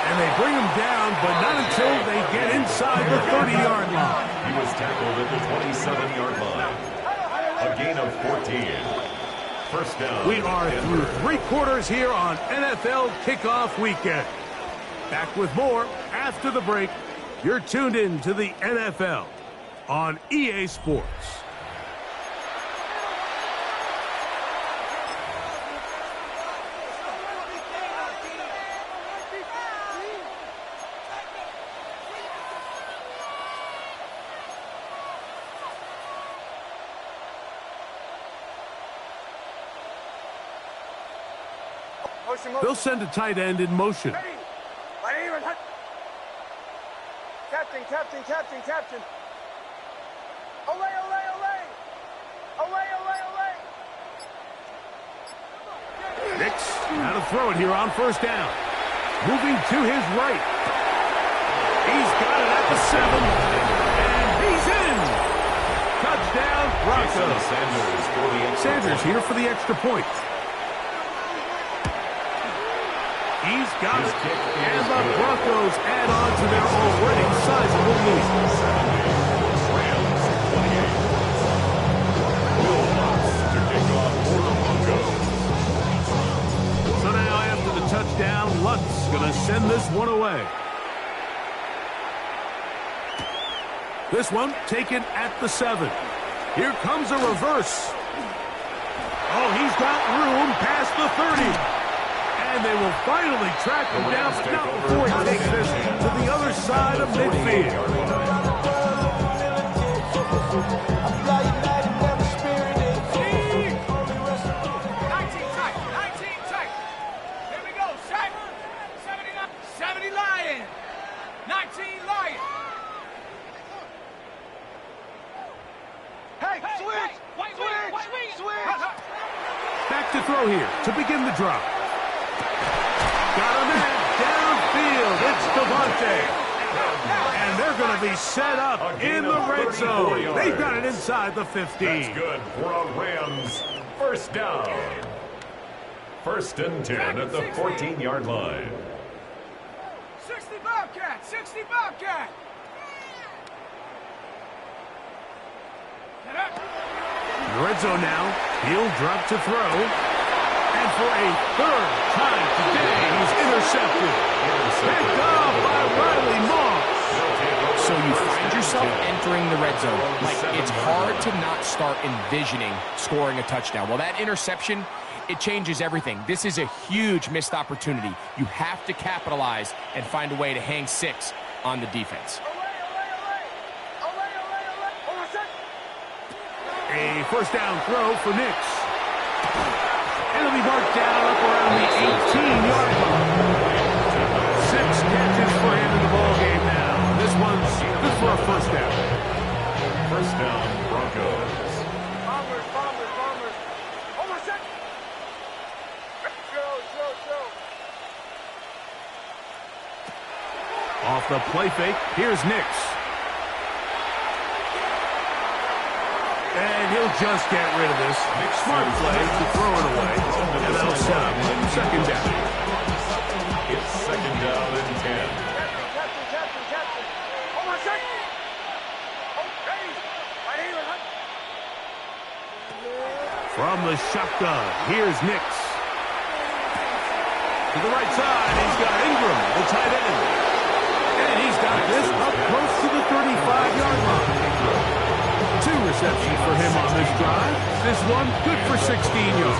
And they bring him down, but not until they get inside the 30-yard line. He was tackled at the 27-yard line. A gain of 14. First down. We are through 3 quarters here on NFL Kickoff Weekend. Back with more after the break. You're tuned in to the NFL on EA Sports. They'll send a tight end in motion. Captain, captain, captain, captain. Olay, olay, olay. Olay, olay, olay. Nix, how to throw it here on first down. Moving to his right. He's got it at the 7. And he's in. Touchdown, Broncos. Sanders here for the extra point. He's got it. And the Broncos add on to their already sizable lead. So now after the touchdown, Lutt's going to send this one away. This one taken at the 7. Here comes a reverse. Oh, he's got room past the 30. And they will finally track him down, but not before he takes this to the other side of midfield. Back to throw here to begin the drop. Got a man downfield. It's Devontae. And they're going to be set up in the red zone. They've got it inside the 15. That's good for a Rams first down. 1st and 10 at the 14-yard line. 60 Bobcat, 60 Bobcat. In the red zone now. He'll drop to throw. And for a 3rd time today, he's intercepted. Picked up by Riley Moss. So you find yourself entering the red zone. Like, it's hard to not start envisioning scoring a touchdown. Well, that interception, it changes everything. This is a huge missed opportunity. You have to capitalize and find a way to hang 6 on the defense. A first down throw for Nix. And it'll be marked down up around the 18-yard line. 6 catches for him in the ballgame now. This one's good for a first down. First down, Broncos. Bombers, bombers, bombers. Hold on a sec. Off the play fake, here's Nix. And he'll just get rid of this. Smart play to throw it away. And that'll set up 2nd down. It's 2nd down and 10. Captain. Hold on a sec. Okay. Right here. From the shotgun, here's Nix. To the right side, he's got Ingram, the tight end. And he's got this up close to the 35-yard line. 2 receptions for him on this drive. This one good for 16 yards.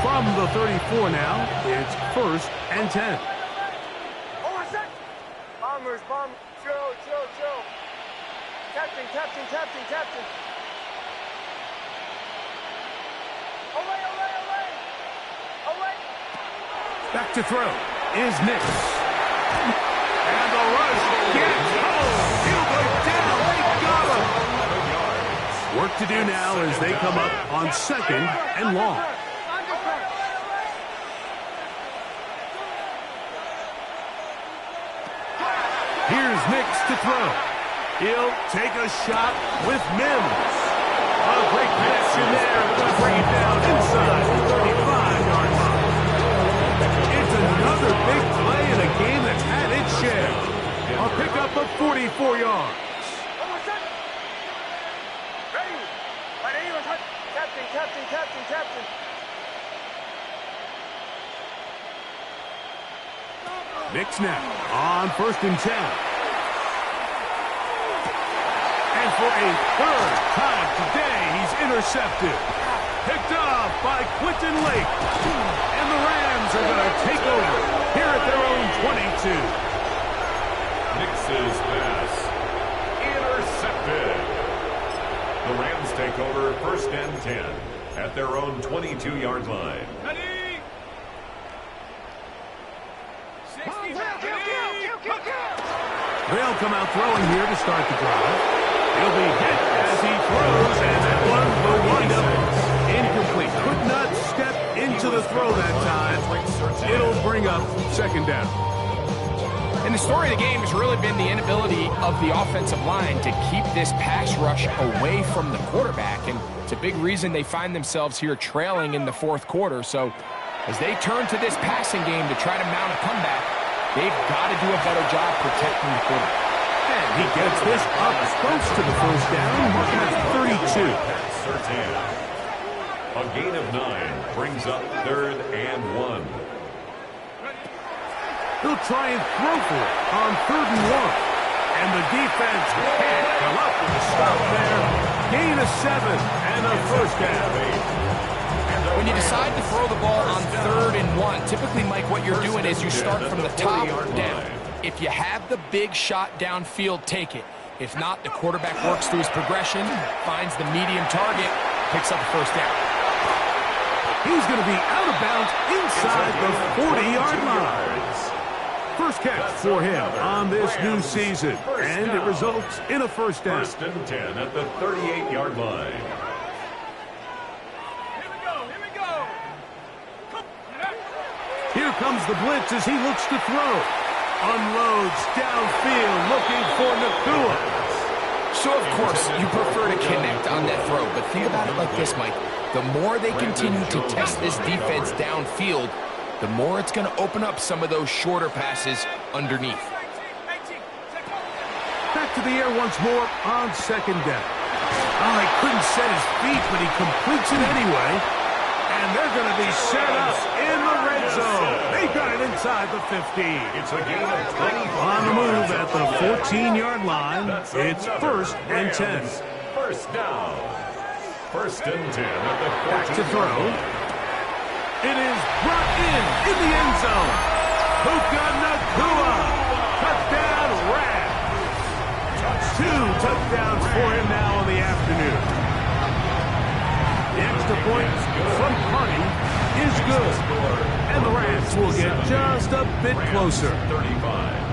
From the 34 now, it's 1st and 10. Hold on a sec. Bombers. Chill. Captain. Olay. Back to throw is Nix. And the rush gets home. He'll go down. They got him. Work to do now as they come up on 2nd and long. Here's Nix to throw. He'll take a shot with Mims. A great connection there. Going to bring it down inside the 35-yard line. It's another big play in a game that's had its share. A pickup of 44 yards. Ready. Right here. Captain. Nix now on 1st and 10. And for a 3rd time today, he's intercepted. Picked up by Quentin Lake. And the Rams are going to take over here at their own 22. Nix's pass intercepted. The Rams take over 1st and 10 at their own 22-yard line. Ready. He'll come out throwing here to start the drive. He'll be hit as he throws, and that one will wind up incomplete. Could not step into the throw that time. It'll bring up second down. And the story of the game has really been the inability of the offensive line to keep this pass rush away from the quarterback. And it's a big reason they find themselves here trailing in the fourth quarter. So as they turn to this passing game to try to mount a comeback, they've got to do a better job protecting the quarterback. And he gets this up close to the first down, marking at 32. A gain of 9 brings up 3rd and 1. He'll try and throw for it on 3rd and 1. And the defense can't come up with a stop there. Gain of 7 and a first down. When you decide to throw the ball on 3rd and 1, typically, Mike, what you're doing is you start from the top down. If you have the big shot downfield, take it. If not, the quarterback works through his progression, finds the medium target, picks up the first down. He's going to be out of bounds inside the 40-yard line. First catch for him on this new season, and it results in a first down. 1st and 10 at the 38-yard line. Here comes the blitz as he looks to throw. Unloads downfield, looking for Nakua. So, of course, you prefer to connect on that throw, but think about it like this, Mike. The more they continue to test this defense downfield, the more it's going to open up some of those shorter passes underneath. Back to the air once more on second down. Oh, he couldn't set his feet, but he completes it anyway. And they're going to be set up in the red zone. They got it inside the 15. It's a gain of 25. On the move at the 14-yard line, it's 1st and 10. First down. 1st and 10 at the 14. Back to throw. It is brought in the end zone. Puka Nakua. Touchdown, Rams. 2 touchdowns for him now in the afternoon. The extra point from Carney is good. And the Rams will get just a bit closer. 35.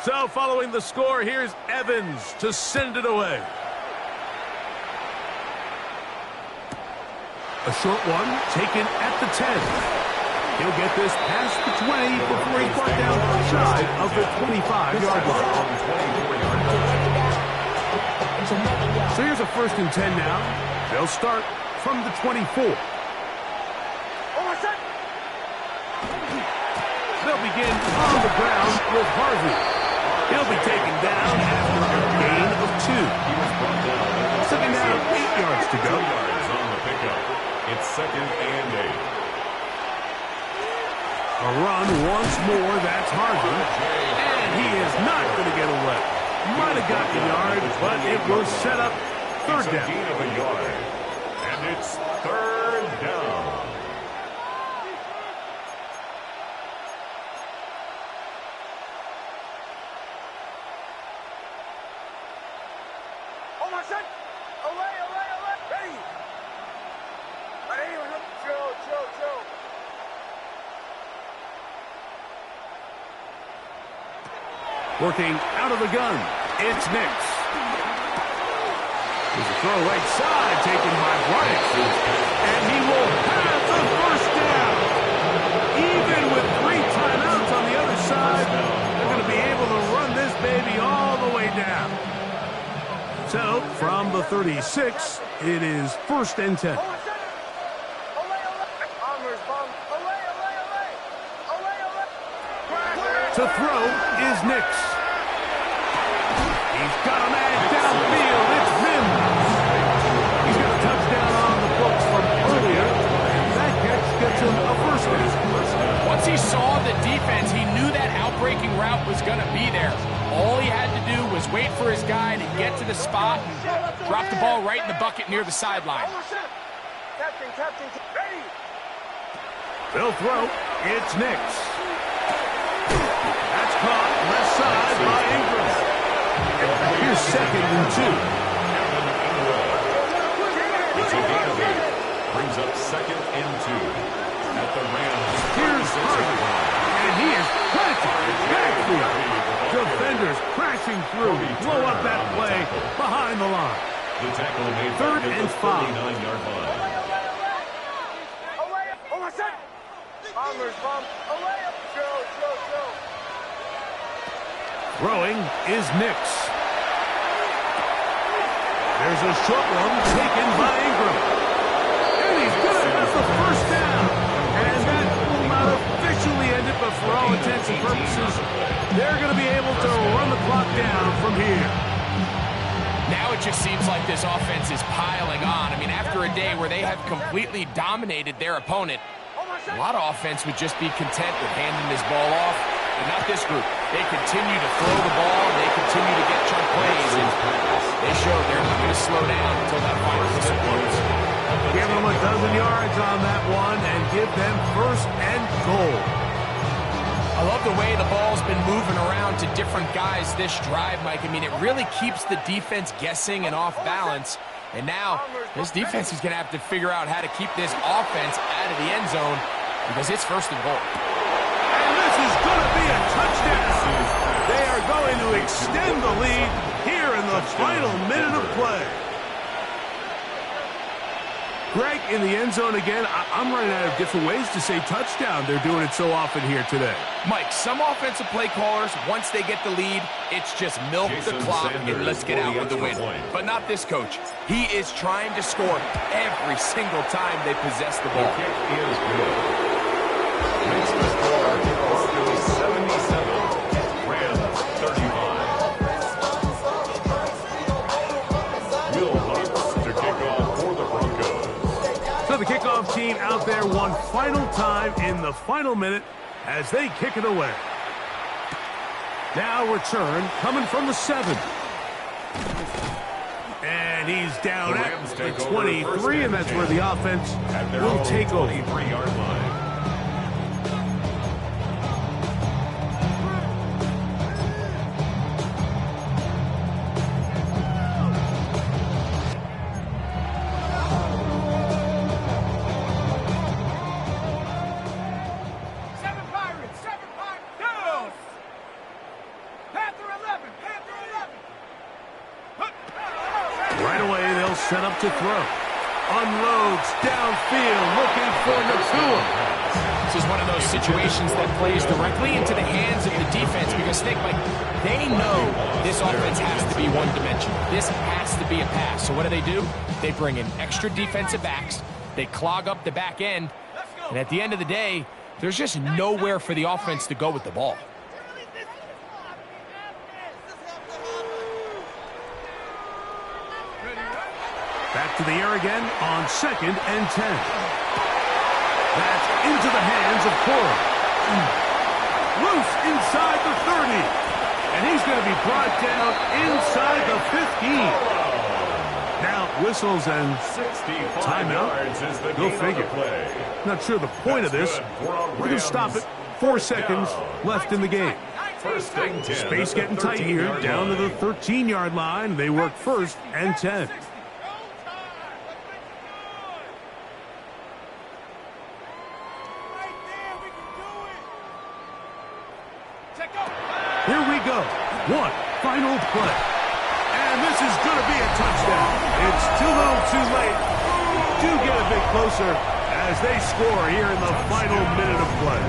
So following the score, here's Evans to send it away. A short one taken at the 10. He'll get this past the 20 before he's brought down outside of the 25-yard line. So here's a 1st and 10 now. They'll start from the 24. They'll begin on the ground with Harvey. He'll be taken down after a gain of 2. Second down, 8 yards to go. 2 yards on the pickup. It's 2nd and 8. A run once more, that's Harvey. And he is not going to get away. Might have got the yard, but it will set up 3rd down. It's a gain of a yard. And it's 3rd down. Working out of the gun, it's Nix. There's a throw right side taken by Bryant. And he will have the first down. Even with 3 timeouts on the other side, they're going to be able to run this baby all the way down. So, from the 36, it is 1st and 10. To throw is Nix. He's got a man downfield. It's Mims. He's got a touchdown on the books from earlier. And that catch gets him a first down. Once he saw the defense, he knew that outbreaking route was going to be there. All he had to do was wait for his guy to get to the spot and drop the ball right in the bucket near the sideline. They'll throw. It's Nix. That's caught left side by Ingram. Here's 2nd and 2. Brings up 2nd and 2 at the Rams. Here's Harvey, and he is planted in backfield. Defenders crashing through, blow up that play behind the line. The tackle made 3rd and 5. 49-yard line. Throwing is Nix. There's a short one taken by Ingram. And he's going to have the 1st down. And that will not officially end it, but for all intents and purposes, they're going to be able to run the clock down from here. Now it just seems like this offense is piling on. I mean, after a day where they have completely dominated their opponent, a lot of offense would just be content with handing this ball off. But not this group. They continue to throw the ball, and they continue to get chunk plays, and they show they're not going to slow down until that final whistle blows. Give them a dozen yards on that one and give them 1st and goal. I love the way the ball's been moving around to different guys this drive, Mike. I mean, it really keeps the defense guessing and off balance. And now, this defense is going to have to figure out how to keep this offense out of the end zone because it's 1st and goal. And this is going to be a touchdown. They are going to extend the lead here in the final minute of play. Greg, in the end zone again, I'm running out of different ways to say touchdown. They're doing it so often here today. Mike, some offensive play callers, once they get the lead, it's just milk the clock and let's get out with the win. But not this coach. He is trying to score every single time they possess the ball. The kick is good. Makes the score 77. Rams 35. Will Hutz to kick off for the Broncos. So the kickoff team out there one final time in the final minute as they kick it away. Now return coming from the 7. And he's down at the 23, and that's where the offense will take over. 23-yard line. Right away, they'll set up to throw. Unloads downfield, looking for Nakua. This is one of those situations that plays directly into the hands of the defense because, think, Mike, they know this offense has to be one-dimensional. This has to be a pass. So what do? They bring in extra defensive backs. They clog up the back end. And at the end of the day, there's just nowhere for the offense to go with the ball. Back to the air again on 2nd and 10. That's into the hands of Cora. Loose inside the 30. And he's going to be brought down inside the 15. Now whistles and timeout. Go figure. Not sure the point of this. We're going to stop it. 4 seconds left in the game. Space getting tight here. Down to the 13-yard line. They work 1st and 10. Here we go. One final play. And this is going to be a touchdown. It's too little too late. Do get a bit closer as they score here in the final minute of play.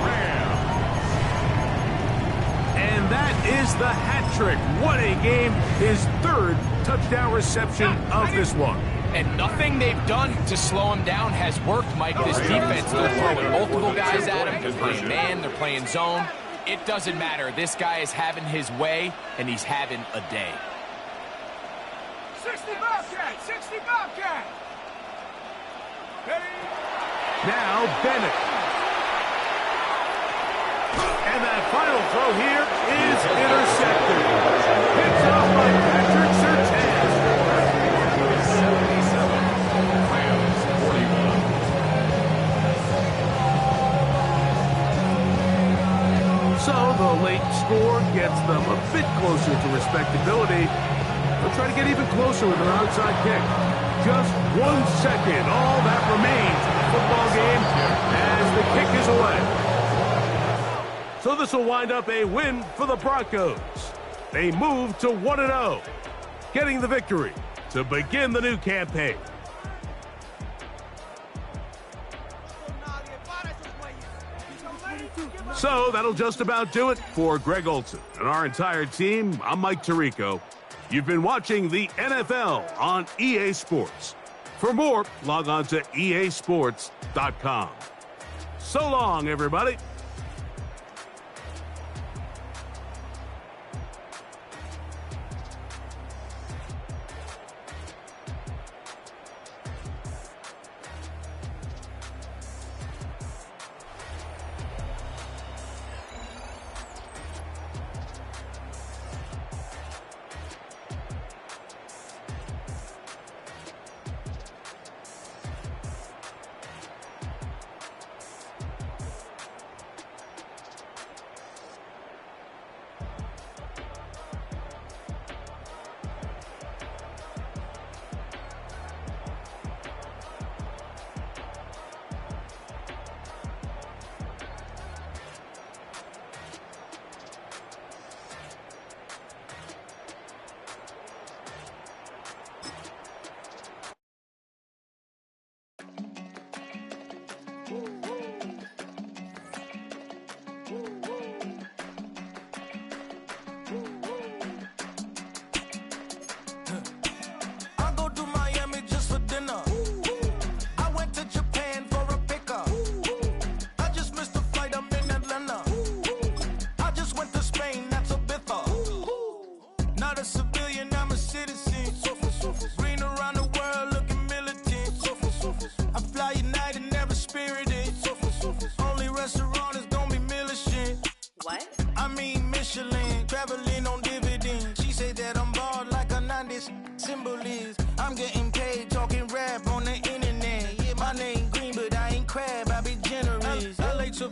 And that is the hat trick. What a game. His 3rd touchdown reception of this one. And nothing they've done to slow him down has worked, Mike. This defense, they're throwing multiple guys at him. They're playing man, they're playing zone. It doesn't matter. This guy is having his way, and he's having a day. 60 Bobcat! 60 Bobcat! Now Bennett. And that final throw here is intercepted. Picked off by Patrick Surtain. 77. Rams 41. So the late score closer to respectability. They'll try to get even closer with an onside kick. Just 1 second, all that remains in the football game as the kick is away. So this will wind up a win for the Broncos. They move to 1-0, getting the victory to begin the new campaign. So that'll just about do it for Greg Olson and our entire team. I'm Mike Tirico. You've been watching the NFL on EA Sports. For more, log on to easports.com. So long, everybody.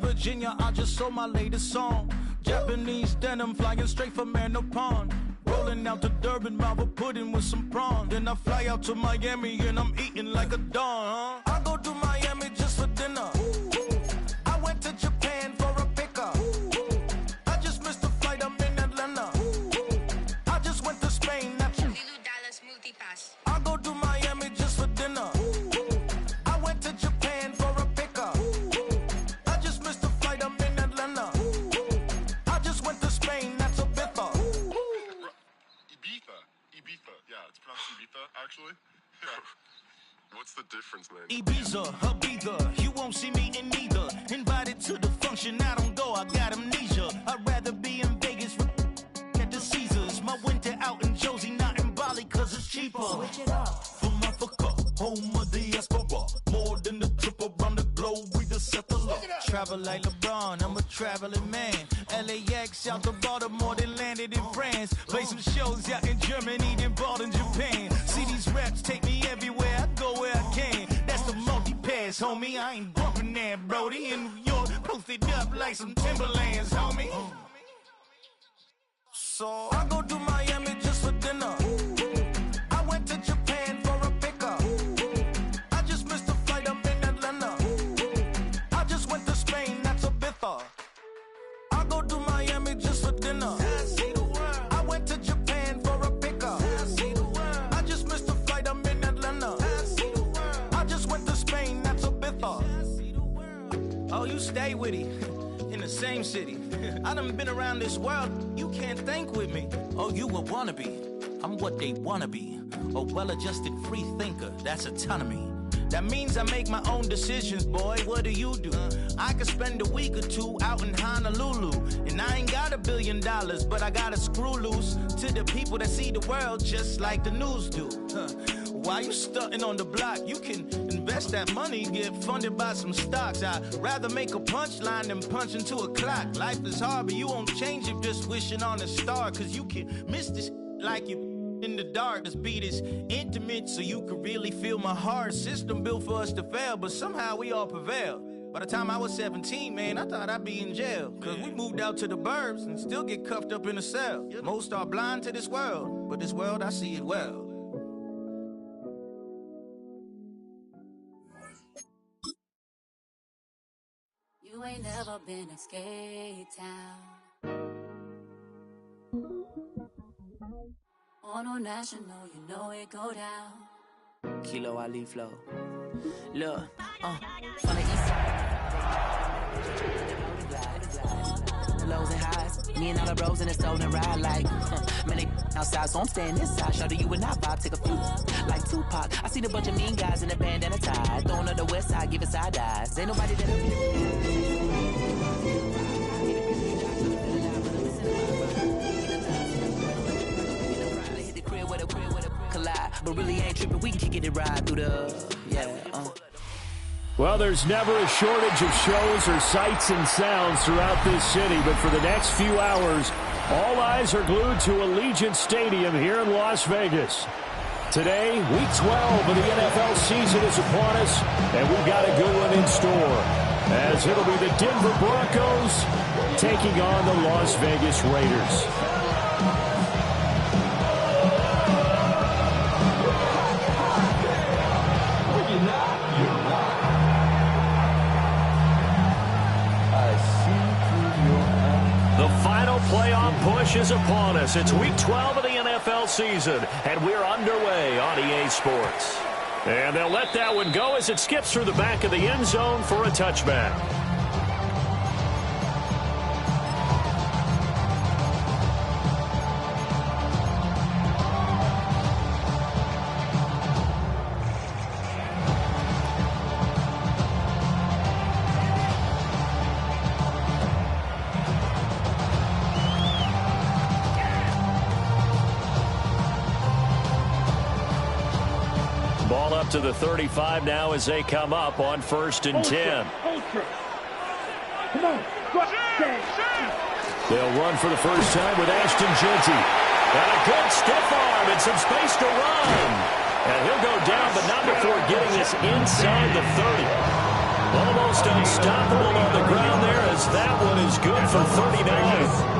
Virginia, I just sold my latest song. Japanese denim flying straight from Manapon. Rolling out to Durban, Marvel pudding with some prawns. Then I fly out to Miami and I'm eating like a don. I go to Miami just for dinner. I went to Japan for a pickup. I just missed the flight, I'm in Atlanta. I just went to Spain, that's $2 multipass. I go to Miami just for dinner. I went to Japan for a pickup. Actually? What's the difference, man? Ibiza, Ibiza, you won't see me in neither. Invited to the function, I don't go, I got amnesia. I'd rather be in Vegas at the Caesars. My winter out in Josie, not in Bali, cause it's cheaper. Switch it up. From Africa, home of the diaspora. More than the trip around the globe, we the settler. Travel like LeBron, I'm a traveling man. LAX out to Baltimore, then landed in France. Play some shows out in Germany, then bought in Japan. See these raps take me everywhere, I go where I can. That's the multi-pass, homie, I ain't bumping that, Brody. In New York, posted up like some Timberlands, homie. So I go to Miami just for dinner. I went to Japan for a pickup. I just missed the flight, I'm in Atlanta. I just went to Spain, that's a Ibiza. I go to Miami just for dinner. I see the world. I went to Japan for a pickup. I see the world. I just missed the flight, I'm in Atlanta. I see the world. I just went to Spain, that's a Ibiza. I see the world. Oh, you stay with it. In the same city. I done been around this world, you can't think with me. Oh, you a wannabe, I'm what they wanna be. A well-adjusted free thinker, that's autonomy. That means I make my own decisions, boy, what do you do? I could spend a week or two out in Honolulu. And I ain't got $1 billion, but I got a screw loose to the people that see the world just like the news do. Why you stunting on the block? You can invest that money, get funded by some stocks. I'd rather make a punchline than punch into a clock. Life is hard, but you won't change it just wishing on a star. Cause you can miss this like you in the dark. This beat is intimate, so you can really feel my heart. System built for us to fail, but somehow we all prevail. By the time I was 17, man, I thought I'd be in jail. Cause we moved out to the burbs and still get cuffed up in a cell. Most are blind to this world, but this world, I see it well. You ain't never been in skate town. On no national, you know it go down. Kilo Ali flow. Look, from the east side. The lows and highs. Me and all the bros in the stolen ride like, man, they outside, so I'm staying inside. Shout to you and I vibe, take a few. Like Tupac, I seen a bunch of mean guys in a bandana tie. Throwing up the west side, give it side eyes. Ain't nobody that'll hit the crib with a collide. But really ain't tripping, we can kick it ride through the, Well, there's never a shortage of shows or sights and sounds throughout this city, but for the next few hours, all eyes are glued to Allegiant Stadium here in Las Vegas. Today, Week 12 of the NFL season is upon us, and we've got a good one in store, as it'll be the Denver Broncos taking on the Las Vegas Raiders. The final playoff push is upon us. It's Week 12 of the NFL season, and we're underway on EA Sports. And they'll let that one go as it skips through the back of the end zone for a touchback. Ball up to the 35 now as they come up on 1st and 10. Come on. They'll run for the first time with Ashton Jeanty. And a good stiff arm and some space to run. And he'll go down, but not before getting this inside the 30. Almost unstoppable on the ground there as that one is good for 39.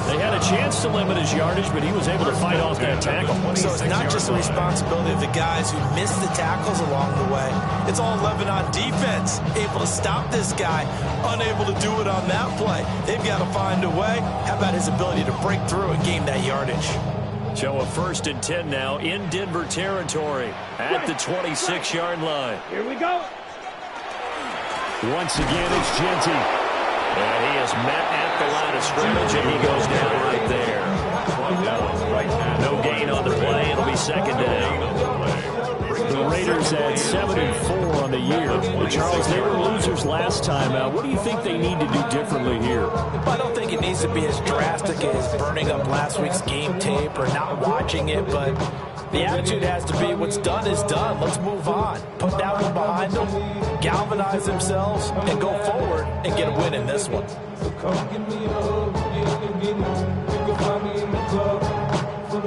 They had a chance to limit his yardage, but he was able to fight off that tackle. So it's not just the responsibility of the guys who missed the tackles along the way. It's all Lebanon defense, able to stop this guy, unable to do it on that play. They've got to find a way. How about his ability to break through and gain that yardage? So a 1st and 10 now in Denver territory at the 26-yard line. Here we go. Once again, it's Jeanty. And he is met at the line of scrimmage, and he goes down right there. No gain on the play. It'll be 2nd down. The Raiders at 7-4 on the year. But Charles, they were losers last time out. What do you think they need to do differently here? I don't think it needs to be as drastic as burning up last week's game tape or not watching it, but the attitude has to be what's done is done. Let's move on. Put that one behind them, galvanize themselves, and go forward and get a win in this one.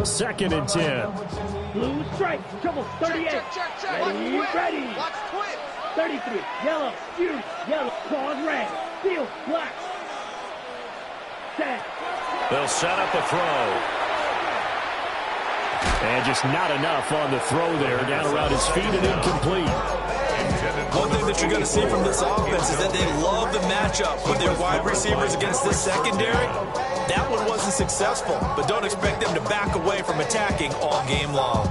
2nd and 10. Blue strike, trouble, 38. Ready. 33, yellow, fuse, yellow, claws red, steel, black. Set. They'll set up a throw. And just not enough on the throw there. Down around his feet and incomplete. One thing that you're going to see from this offense is that they love the matchup with their wide receivers against this secondary. That one wasn't successful, but don't expect them to back away from attacking all game long.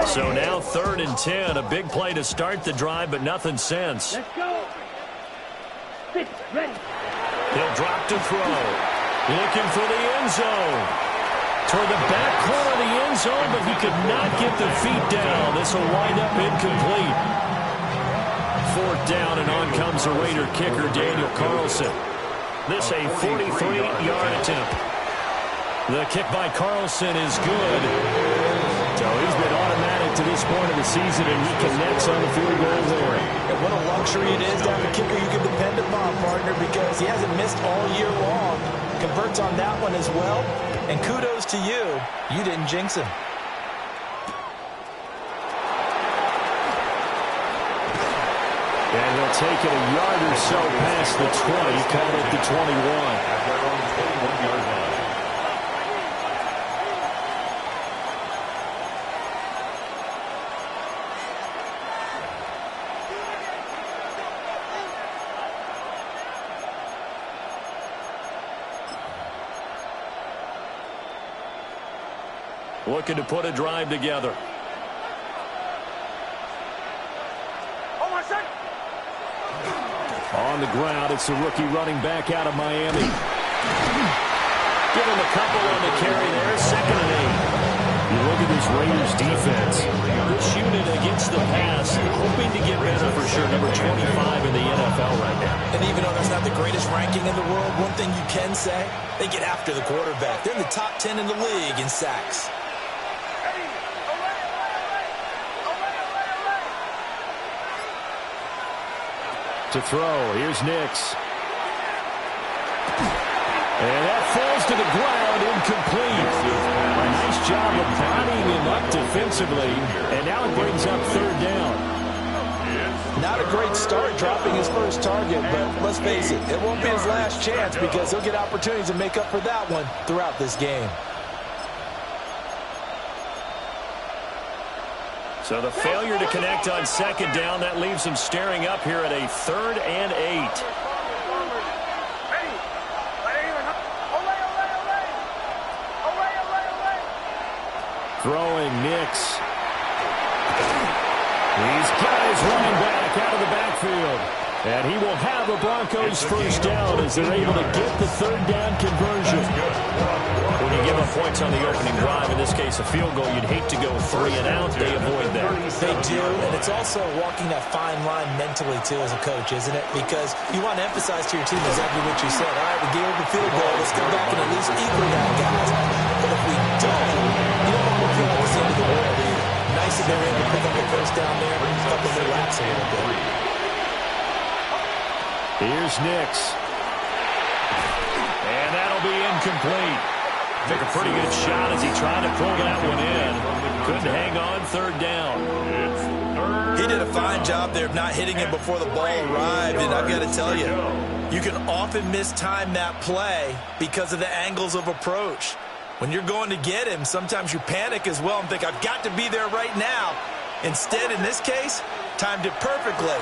So now 3rd and 10. A big play to start the drive, but nothing since. Let's go. 6, ready. He'll drop to throw. Looking for the end zone. Toward the back corner of the end zone, but he could not get the feet down. This will wind up incomplete. 4th down, and on comes the Raider kicker, Daniel Carlson. This a 43-yard attempt. The kick by Carlson is good. So he's been automatic to this point of the season, and he connects on the field goal there. And what a luxury it is to have a kicker you can depend upon, partner, because he hasn't missed all year long. Converts on that one as well. And kudos to you. You didn't jinx him. take it a yard or so past the 20, called it the 21. At their own 21-yard line. Looking to put a drive together. On the ground, it's the rookie running back out of Miami. Give him a couple on the carry there, 2nd and 8. You look at this Raiders defense. This unit against the pass, hoping to get better for sure. Number 25 in the NFL right now. And even though that's not the greatest ranking in the world, one thing you can say, they get after the quarterback. They're in the top 10 in the league in sacks. To throw, here's Nix. And that falls to the ground, incomplete. A nice job of bodying him up defensively, and now it brings up 3rd down. Not a great start dropping his first target, but let's face it, it won't be his last chance because he'll get opportunities to make up for that one throughout this game. So the failure to connect on 2nd down, that leaves him staring up here at a 3rd and 8. Throwing Nix. He's got his running back out of the backfield. And he will have a Broncos first down as they're able to get the 3rd down conversion. When you give up points on the opening drive, in this case a field goal, you'd hate to go 3 and out. They avoid that. They do, and it's also walking that fine line mentally, too, as a coach, isn't it? Because you want to emphasize to your team exactly what you said. All right, we gave up the field goal. Let's go back and at least equal that, guys. But if we don't, you don't want to feel like it's the end of the world either. Nice that they're able to pick up the first down there, but they relax a little bit. Here's Nix. And that'll be incomplete. Took a pretty good shot as he tried to pull that one in. Couldn't hang on 3rd down. He did a fine job there of not hitting him before the ball arrived, and I've got to tell you, you can often mistime that play because of the angles of approach. When you're going to get him, sometimes you panic as well and think, I've got to be there right now. Instead, in this case, timed it perfectly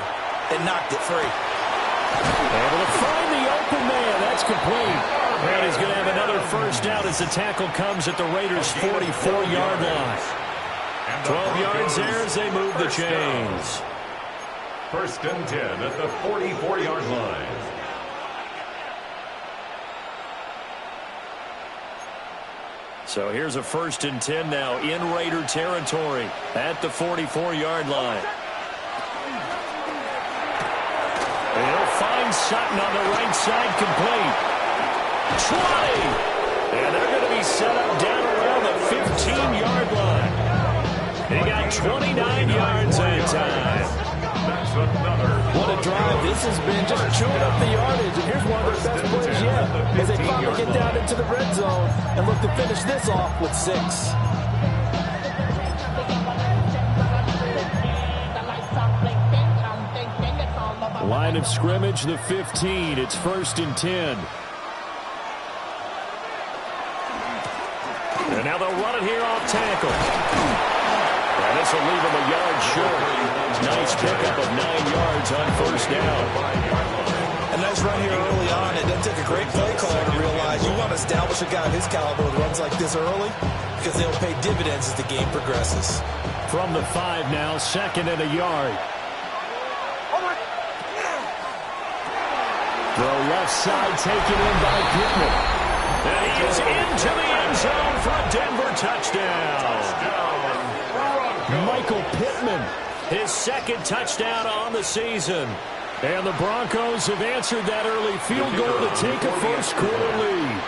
and knocked it free. Able to find the open man. That's complete. And he's going to have another first down as the tackle comes at the Raiders' 44-yard line. 12 yards there as they move the chains. 1st and 10 at the 44-yard line. So here's a 1st and 10 now in Raider territory at the 44-yard line. And he'll find Sutton on the right side, complete. 20! And they're going to be set up down around the 15-yard line. He got 29 yards that time. What a drive this has been, just chewing up the yardage. And here's one of their best plays yet as they finally get down into the red zone and look to finish this off with 6. Line of scrimmage, the 15. It's 1st and 10. And now they'll run it here off tackle. And this will leave him a yard short. Nice pickup of 9 yards on 1st down. A nice run here early on. It doesn't take a great play caller to realize you want to establish a guy of his caliber with runs like this early because they'll pay dividends as the game progresses. From the 5 now, 2nd and a yard. Throw left side taken in by Pittman. And he is into the end zone for a Denver touchdown. Michael Pittman, his 2nd touchdown on the season. And the Broncos have answered that early field goal to take a first quarter lead.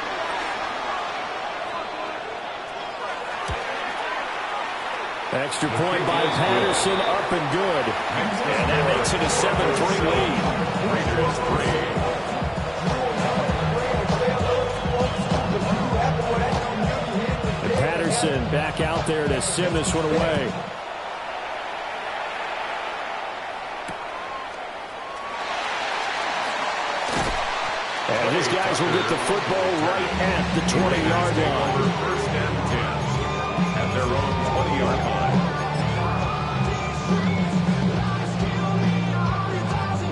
Extra point by Patterson, up and good. And that makes it a 7-3 lead. Patterson back out there to send this one away. his guys will get the football right at the 20-yard line. First and 10 at their own 20-yard line.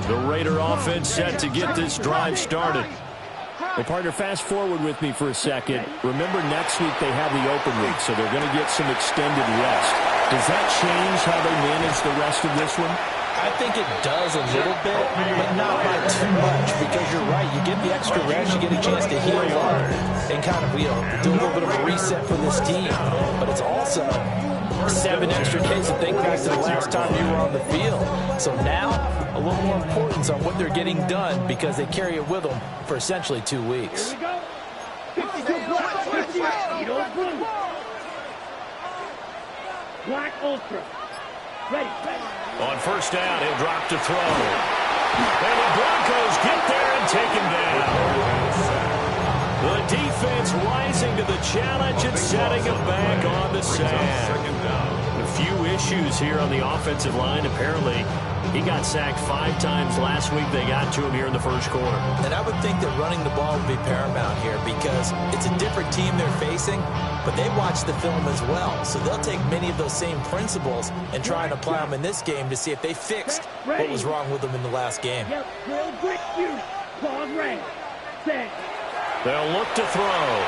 The Raider offense set to get this drive started. Well, partner, fast forward with me for a second. Remember, next week they have the open week, so they're going to get some extended rest. Does that change how they manage the rest of this one? I think it does a little bit, but not by too much, because you're right. You get the extra rest, you get a chance to heal up and kind of, do a little bit of a reset for this team. But it's also 7 extra days to think back to the last time you were on the field. So now, a little more importance on what they're getting done because they carry it with them for essentially 2 weeks. Here we go. 52 black, 50 Edo blue. Black Ultra. Ready. On first down, he'll drop to throw. And the Broncos get there and take him down. The defense rising to the challenge and setting him back on the sand. A few issues here on the offensive line. Apparently, he got sacked 5 times last week. They got to him here in the first quarter. And I would think that running the ball would be paramount here because it's a different team they're facing, but they watch the film as well. So they'll take many of those same principles and try and apply them in this game to see if they fixed what was wrong with them in the last game. They'll look to throw.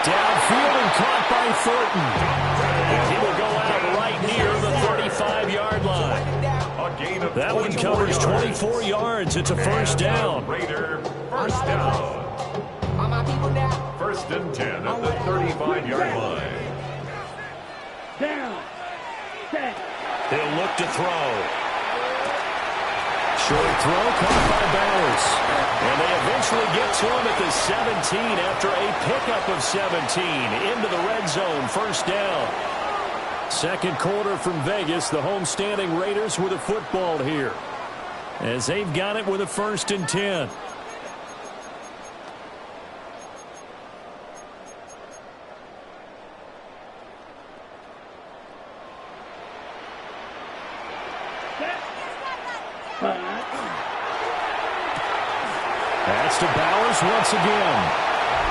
Downfield and caught by Thornton. And he will go out right near the 35-yard line. That one covers 24 yards. It's a first down. Raider, first down. First and 10 at the 35-yard line. Down. Set. They'll look to throw. Short throw caught by Bowers. And they eventually get to him at the 17 after a pickup of 17 into the red zone. First down. Second quarter from Vegas. The homestanding Raiders with a football here as they've got it with a first and 10. That's to Bowers once again.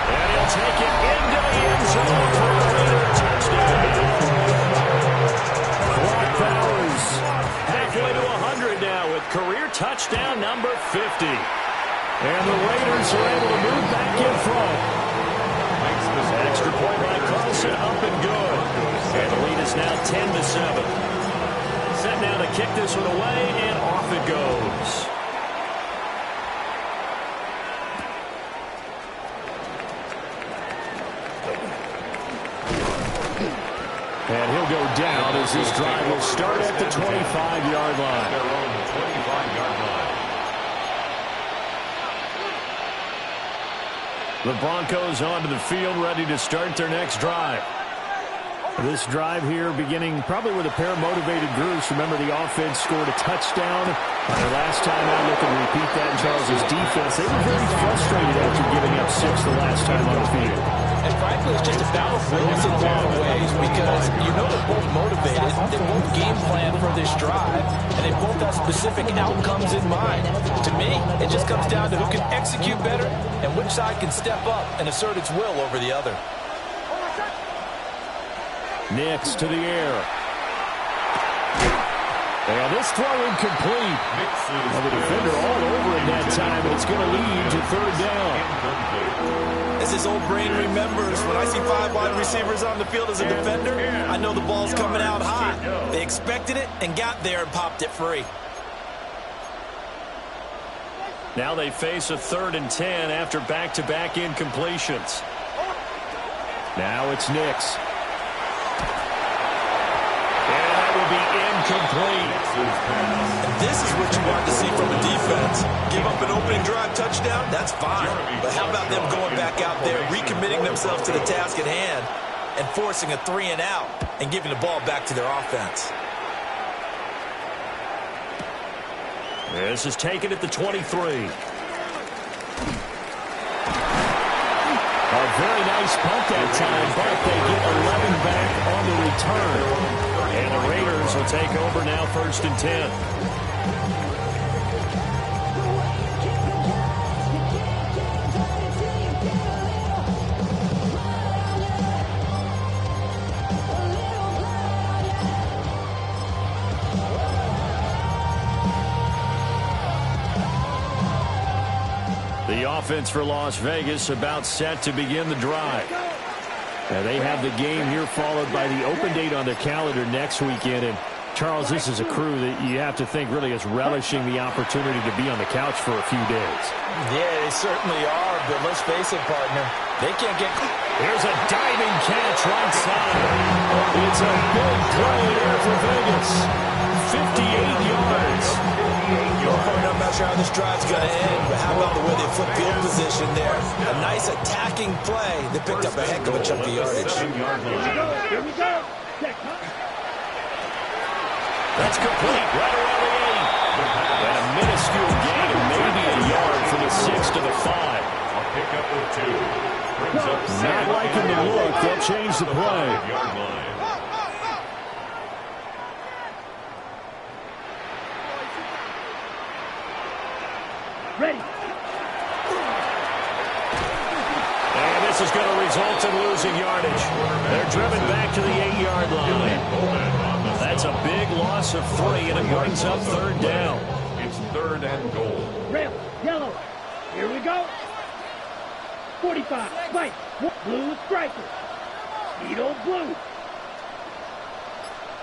And he'll take it into the end zone for a Raider touchdown. Brock Bowers halfway to 100 now with career touchdown number 50. And the Raiders are able to move back in front. Extra point by Carlson, up and good. And the lead is now 10-7. Set now to kick this one away, and off it goes. And he'll go down as this drive will start at the 25-yard line. Their own 25-yard line. The Broncos onto the field, ready to start their next drive. This drive here beginning probably with a pair of motivated groups. Remember, the offense scored a touchdown. The last time out, look and repeat that in Charles' defense. They were very frustrated after giving up 6 the last time on the field. And frankly, it's just a battle of wills in a lot of ways because they're both motivated, they both game plan for this drive, and they both have specific outcomes in mind. To me, it just comes down to who can execute better and which side can step up and assert its will over the other. Nix to the air. And this throw incomplete. Well, the defender all over it that time, and it's going to lead to third down. As his old brain remembers, when I see 5 wide receivers on the field as a defender, I know the ball's coming out high. They expected it and got there and popped it free. Now they face a 3rd and 10 after back-to-back incompletions. Now it's Nix. And that will be incomplete. And this is what you want to see from a defense. Give up an opening drive touchdown, that's fine. But how about them going back out there, recommitting themselves to the task at hand, and forcing a 3 and out, and giving the ball back to their offense. This is taken at the 23. A very nice punt that time, but they get 11 back on the return. And the Raiders will take over now 1st and 10. The offense for Las Vegas about set to begin the drive. Now they have the game here followed by the open date on their calendar next weekend. And Charles, this is a crew that you have to think really is relishing the opportunity to be on the couch for a few days. Yeah, they certainly are, but let's face it, partner. They can't get... Here's a diving catch right side. It's a big play there for Vegas. 58 yards. I'm not sure how this drive's going to end, but how about the way they flip field position there? A nice attacking play. They picked up a heck of a chunk of yardage. Here we go. That's complete right around the 8. And a minuscule gain of maybe a yard from the 6 to the 5. A pickup of 2. Brings up Not liking the look. They'll change the play. Yard line. Ready. And this is going to result in losing yardage. They're driven back to the 8-yard line. That's a big loss of 3, and it brings up 3rd down. It's 3rd and goal. Red, yellow. Here we go. 45. White. Blue striker. Speedo blue.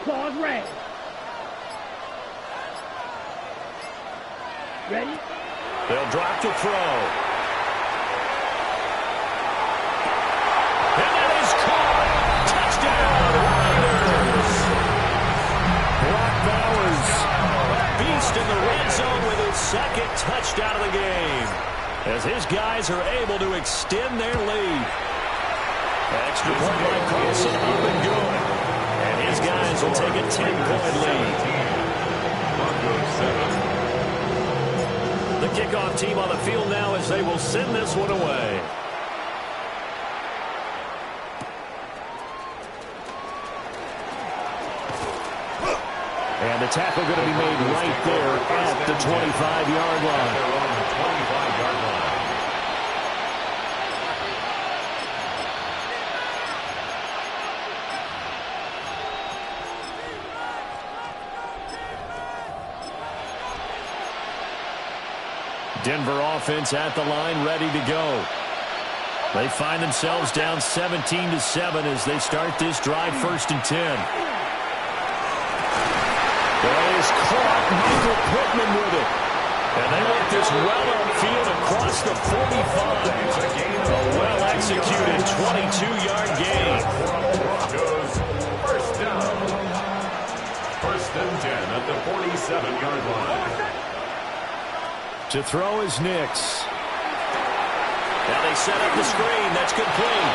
Claws red. Ready? They'll drop to throw. And that is caught. Touchdown, Riders. Brock Bowers, beast in the red zone with his 2nd touchdown of the game, as his guys are able to extend their lead. Extra point by Carlson, up and good. And his guys will take a 10-point lead. Broncos 7. The kickoff team on the field now as they will send this one away. And the tackle going to be made right there at the 25-yard line. They're on the 25-yard line. Denver offense at the line, ready to go. They find themselves down 17-7 as they start this drive, 1st and 10. That is caught. Michael Pittman with it. And they let this well upfield across the 45. A well-executed 22-yard gain. Broncos, 1st down. 1st and 10 at the 47-yard line. To throw is Nix. Now they set up the screen. That's complete.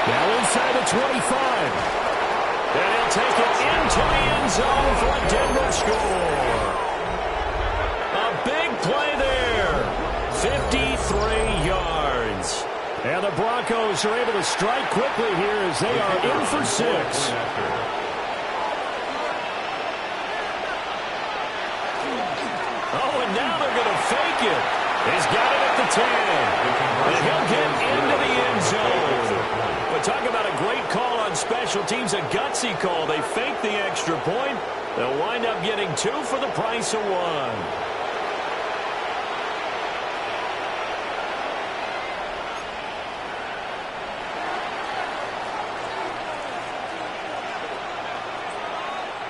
Now inside the 25. And he'll take it into the end zone for a Denver score. A big play there. 53 yards. And the Broncos are able to strike quickly here as they are in for 6. Oh, and now they're going to fake it. He's got it at the 10. And he'll get into the end zone. But talk about a great call on special teams, a gutsy call. They fake the extra point. They'll wind up getting 2 for the price of 1.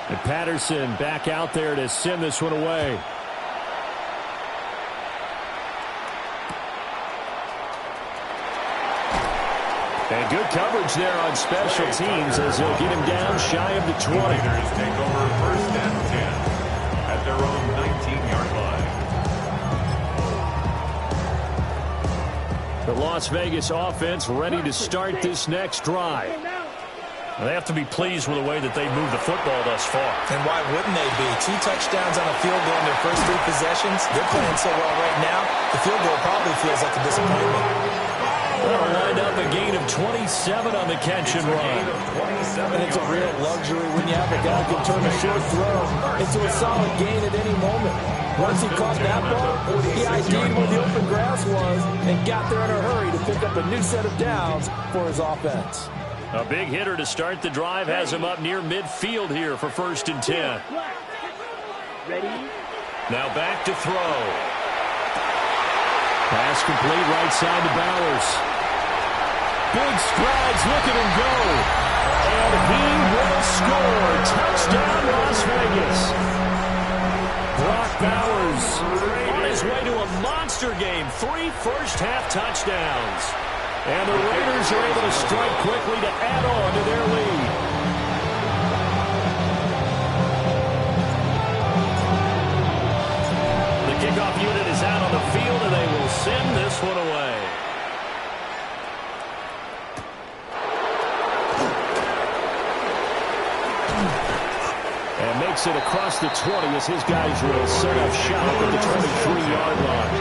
And Patterson back out there to send this one away. And good coverage there on special teams as they'll get him down shy of the 20. Raiders take over 1st and 10 at their own 19-yard line. The Las Vegas offense ready to start this next drive. They have to be pleased with the way that they moved the football thus far. And why wouldn't they be? 2 touchdowns on a field goal in their first 3 possessions. They're playing so well right now, the field goal probably feels like a disappointment. That'll wind up a gain of 27 on the catch and run. And it's a real luxury when you have a guy who can turn a short throw into a solid gain at any moment. Once he caught that ball, he ID'd where the open grass was and got there in a hurry to pick up a new set of downs for his offense. A big hitter to start the drive has him up near midfield here for 1st and 10. Ready? Now back to throw. Pass complete right side to Bowers. Big strides, look at him go. And he will score. Touchdown, Las Vegas. Brock Bowers on his way to a monster game. 3 first-half touchdowns. And the Raiders are able to strike quickly to add on to their lead. The kickoff unit is out on the field, and they will send this one away. And makes it across the 20 as his guys will set up shop at the 23-yard line.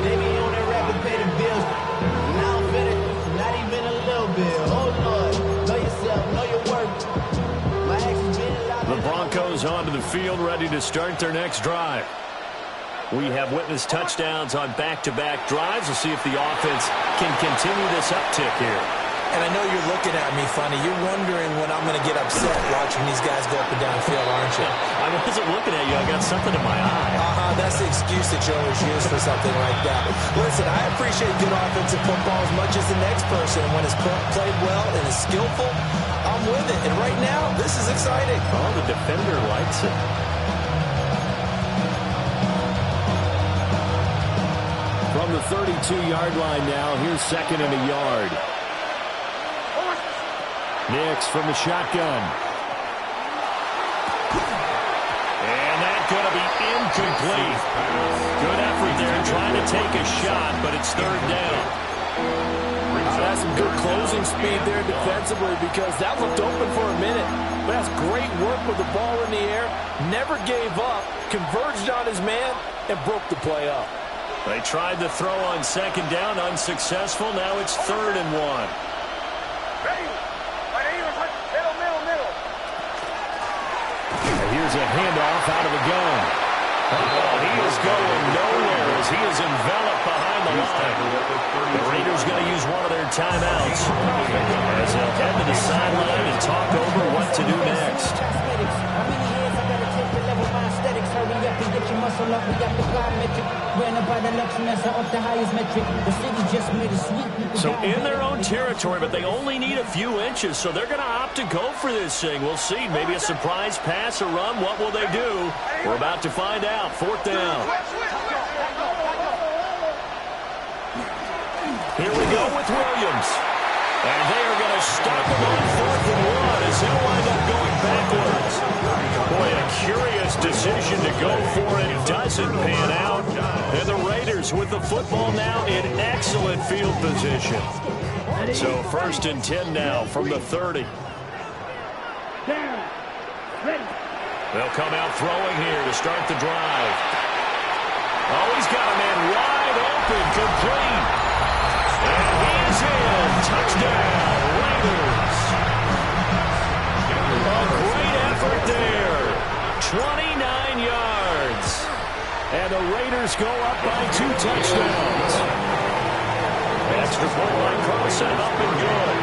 Baby on that rapid pay the bills. Now I'm finished, not even a little bit. Oh Lord, know yourself, know your work. My actions been a lot. The Broncos onto the field, ready to start their next drive. We have witnessed touchdowns on back-to-back drives. We'll see if the offense can continue this uptick here. And I know you're looking at me funny. You're wondering when I'm going to get upset watching these guys go up and down the field, aren't you? I wasn't looking at you. I got something in my eye. That's the excuse that you always use for something like that. Listen, I appreciate good offensive football as much as the next person. When it's played well and is skillful, I'm with it. And right now, this is exciting. Oh, the defender likes it. From the 32-yard line now, here's second and a yard. Nix from the shotgun. And that's going to be incomplete. Good effort there trying to take a shot, but it's third down. That's some good closing speed there defensively because that looked open for a minute. But that's great work with the ball in the air. Never gave up, converged on his man, and broke the play up. They tried to throw on second down, unsuccessful. Now it's 3rd and 1. Here's a handoff out of the gun. He is going nowhere as he is enveloped behind the line. The Raiders going to use one of their timeouts as they'll head to the sideline and talk over what to do next. So in their own territory, but they only need a few inches, so they're going to opt to go for this thing. We'll see. Maybe a surprise pass or run. What will they do? We're about to find out. 4th down. Here we go with Williams. And they are going to stop him on 4th and 1 as he'll wind up going backwards. Boy, a curious decision to go for it. Doesn't pan out. And the Raiders with the football now in excellent field position. So 1st and 10 now from the 30. They'll come out throwing here to start the drive. Oh, he's got a man wide open, complete. And he's in. Touchdown, Raiders. A great effort there. 29 yards. And the Raiders go up by 2 touchdowns. Extra point by Carlson, up and good.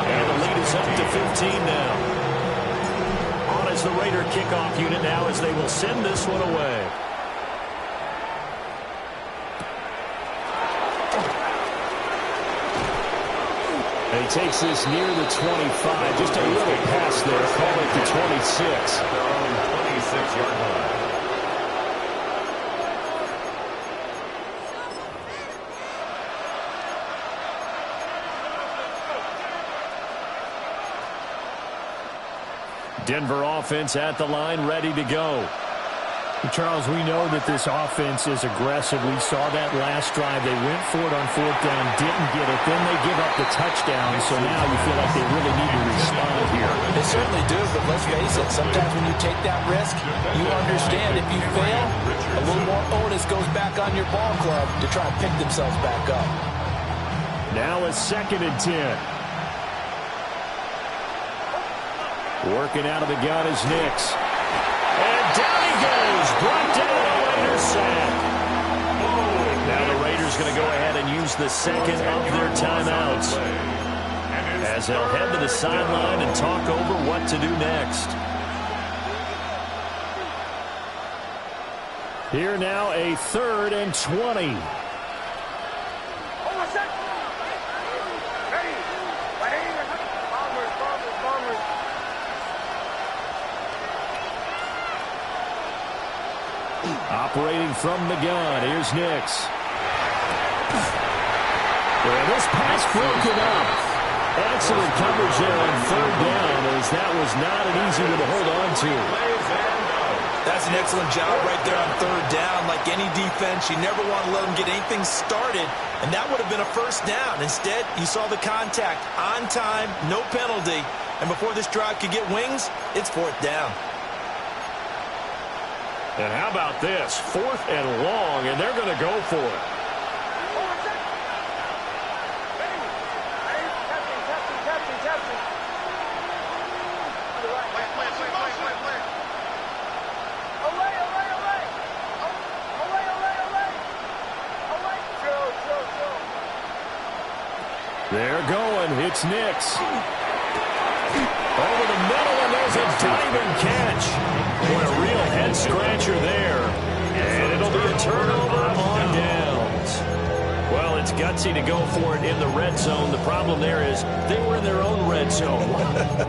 And the lead is up to 15 now. On as the Raider kickoff unit now as they will send this one away. He takes this near the 25. Just a little pass there. Call it the 26. At their own 26-yard line. Denver offense at the line, ready to go. Charles, we know that this offense is aggressive. We saw that last drive. They went for it on 4th down, didn't get it. Then they give up the touchdown, so now you feel like they really need to respond here. They certainly do, but let's face it, sometimes when you take that risk, you understand if you fail, a little more onus goes back on your ball club to try and pick themselves back up. Now it's 2nd and 10. Working out of the gun is Nix. And down he goes. Brought down a Raiders sack. Now the Raiders going to go ahead and use the second of their timeouts as they'll head to the sideline and talk over what to do next. Here now, a 3rd and 20. Operating from the gun, here's Nix. And this pass broken up. Excellent coverage there on 3rd down, as that was not an easy one to hold on to. That's an excellent job right there on 3rd down. Like any defense, you never want to let them get anything started, and that would have been a 1st down. Instead, you saw the contact on time, no penalty, and before this drive could get wings, it's 4th down. And how about this? 4th and long, and they're going to go for it. They're going. It's Nix. Over the middle, and there's a diving catch. Boy, a real head-scratcher there. And it'll be a turnover on downs. Well, it's gutsy to go for it in the red zone. The problem there is they were in their own red zone.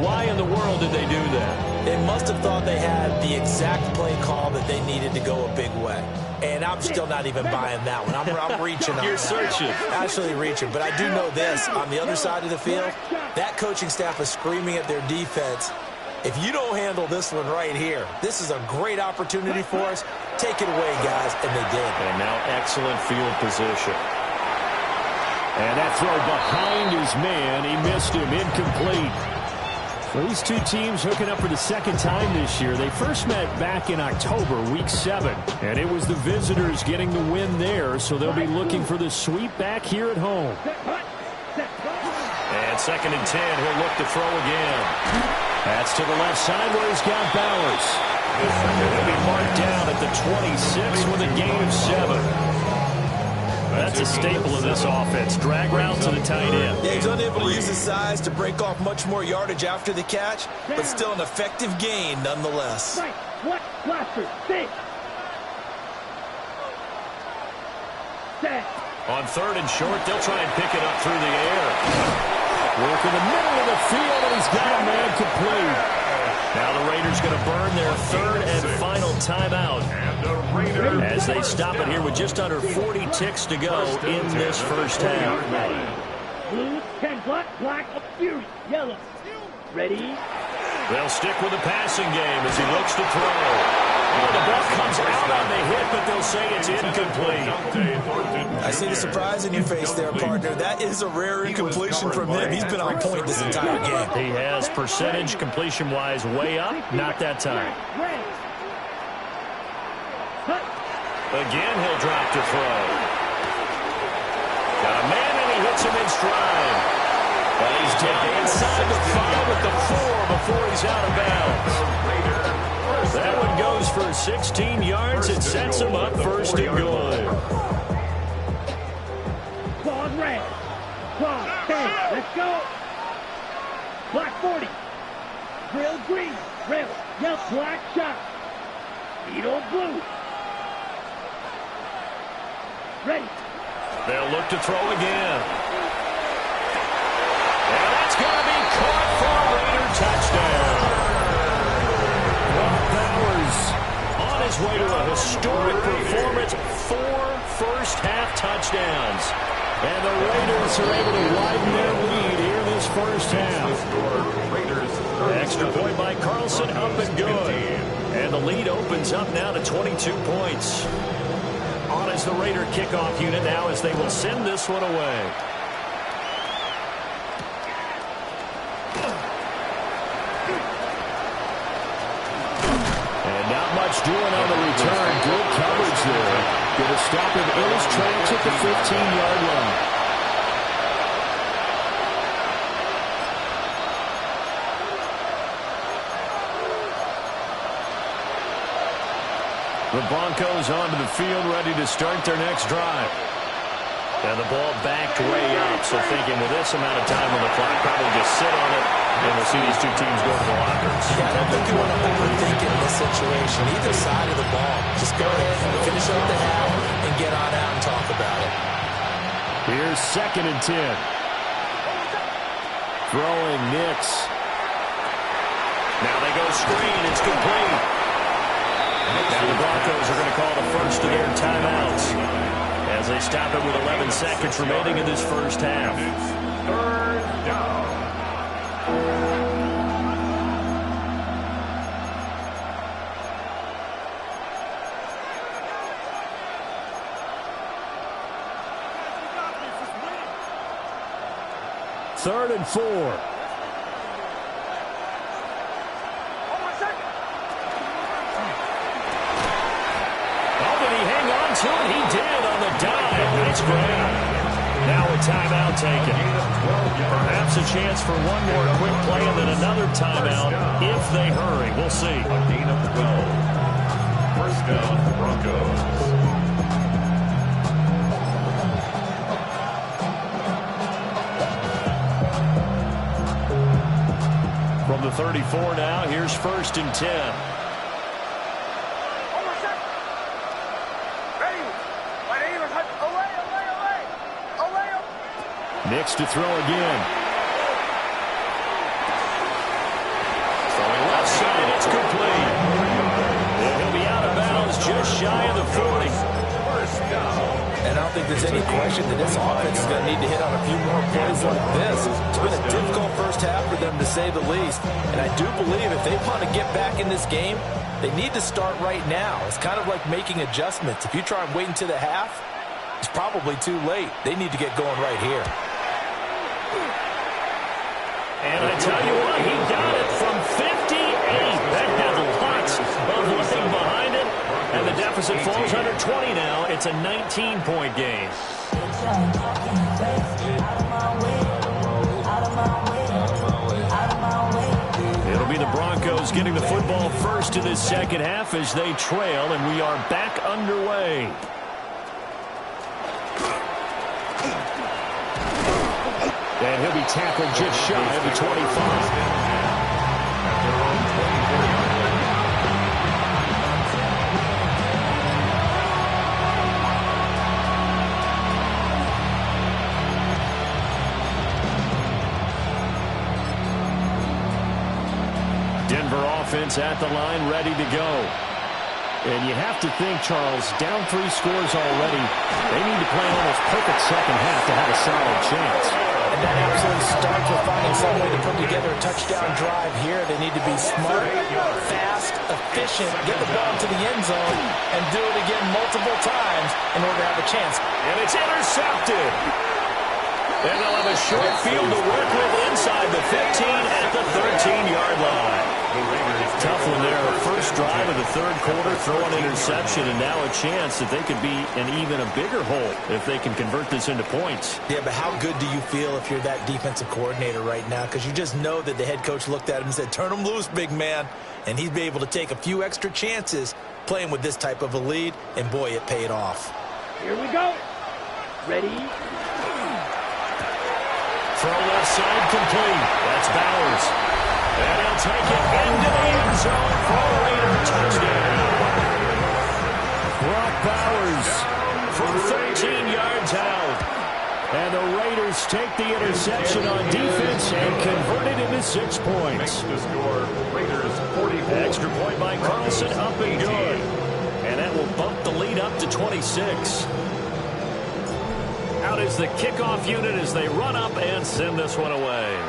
Why in the world did they do that? They must have thought they had the exact play call that they needed to go a big way. And I'm still not even buying that one. I'm reaching on You're that. searching. Actually reaching. But I do know this. On the other side of the field, that coaching staff is screaming at their defense, if you don't handle this one right here, this is a great opportunity for us. Take it away, guys. And they did. And now excellent field position. And that throw behind his man. He missed him. Incomplete. Well, these two teams hooking up for the 2nd time this year. They first met back in October, week 7. And it was the visitors getting the win there, so they'll be looking for the sweep back here at home. And 2nd and 10, he'll look to throw again. That's to the left side where he's got Bowers. He'll be marked down at the 26 with a gain of 7. That's a staple of this offense. Drag route to the tight end. Yeah, he's unable to use his size to break off much more yardage after the catch, but still an effective gain nonetheless. What? Blaster, six. Set. On 3rd and short, they'll try and pick it up through the air. Work in the middle of the field, and he's got a man complete. Now the Raiders going to burn their 3rd and final timeout as they stop it here with just under 40 ticks to go in this first half. Blue, 10, black, fury, yellow. Ready? They'll stick with the passing game as he looks to throw. Oh, the ball comes out on the hit, but they'll say it's incomplete. I see the surprise in your face there, partner. That is a rare incompletion from him. He's been on point this entire game. He has percentage completion-wise way up. Not that time. Again, he'll drop to throw. Got a man, and he hits him in stride. But he's taken inside the 5 at the 4 before he's out of bounds. That one goes for 16 yards. It sets him up 1st and good. Claws red. Claws 10. Let's go. Black 40. Grill green. Red. Yellow. Black shot. Beetle blue. Ready. They'll look to throw again. And that's going to be caught for a Raider touchdown. Bowers on his way to a historic performance. 4 first-half touchdowns. And the Raiders are able to widen their lead here in this first half. Extra point by Carlson, up and good. And the lead opens up now to 22 points. On is the Raider kickoff unit now as they will send this one away. And not much doing on the return. Good coverage there. Going to stop him in his tracks at the 15-yard line. The Broncos onto the field, ready to start their next drive. And the ball backed way up. So thinking with this amount of time on the clock, probably just sit on it, and we'll see these two teams go to the lockers. Yeah, I don't think you want to overthink it in this situation. Either side of the ball. Just go ahead and finish up the half and get on out and talk about it. Here's 2nd and 10. Throwing Nix. Now they go screen. It's complete. Now the Broncos are going to call the first of their timeouts as they stop it with 11 seconds remaining in this first half. 3rd down. Third and 4. To it, he did on the dive. Nice grab. Now a timeout taken. Perhaps a chance for one more quick play and then another timeout if they hurry. We'll see. A gain of 12. First down, Broncos. From the 34 now, here's 1st and 10. Nix to throw again. Throwing left side, it's complete. And he'll be out of bounds just shy of the 40. First down. And I don't think there's any question that this offense is going to need to hit on a few more plays like this. It's been a difficult first half for them, to say the least. And I do believe if they want to get back in this game, they need to start right now. It's kind of like making adjustments. If you try and wait until the half, it's probably too late. They need to get going right here. And I tell you what, he got it from 58. That had lots of looking behind it. And the deficit falls under 20 now. It's a 19-point game. It'll be the Broncos getting the football first in this second half as they trail, and we are back underway. And he'll be tackled just shy of the 25. Denver offense at the line, ready to go. And you have to think, Charles, down 3 scores already. They need to play an almost perfect second half to have a solid chance. And that absolutely starts with finding some way to put together a touchdown drive here. They need to be smart, fast, efficient, get the ball to the end zone, and do it again multiple times in order to have a chance. And it's intercepted. And they'll have a short field to work with inside the 15 at the 13-yard line. Tough one there. First drive of the third quarter, throw an interception, and now a chance that they could be in even a bigger hole if they can convert this into points. Yeah, but how good do you feel if you're that defensive coordinator right now? Because you just know that the head coach looked at him and said, turn him loose, big man. And he'd be able to take a few extra chances playing with this type of a lead, and boy, it paid off. Here we go. Ready? Throw left side complete. That's Bowers. And he'll take it into the end zone for a Raider touchdown. Brock Bowers from 13 yards out. And the Raiders take the interception on defense and convert it into 6 points. Makes the score Raiders 44. Extra point by Carlson, up and good. And that will bump the lead up to 26. Out is the kickoff unit as they run up and send this one away.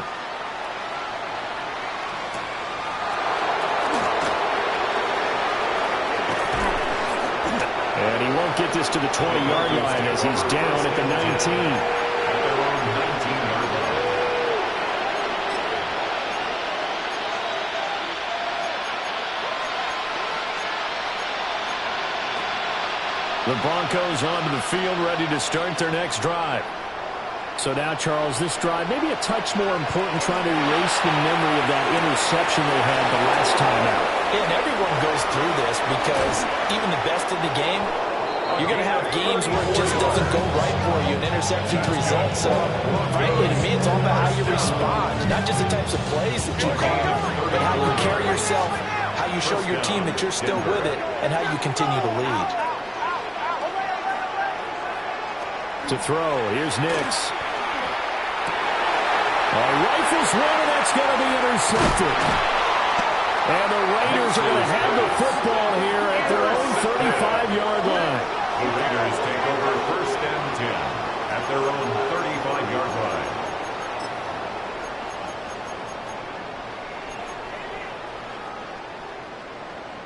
And he won't get this to the 20-yard line as he's down at the 19. At their own 19-yard line. The Broncos onto the field, ready to start their next drive. So now, Charles, this drive maybe a touch more important, trying to erase the memory of that interception they had the last time out. And everyone goes through this because even the best in the game you're going to have games where it just doesn't go right for you, and interceptions result. So, frankly, to me, it's all about how you respond, not just the types of plays that you call, but how you carry yourself, how you show your team that you're still with it, and how you continue to lead. To throw, here's Nix. Rifles one, and that's going to be intercepted. And the Raiders are going to have the football here at their own 35-yard line. The Raiders take over 1st and 10 at their own 35-yard line.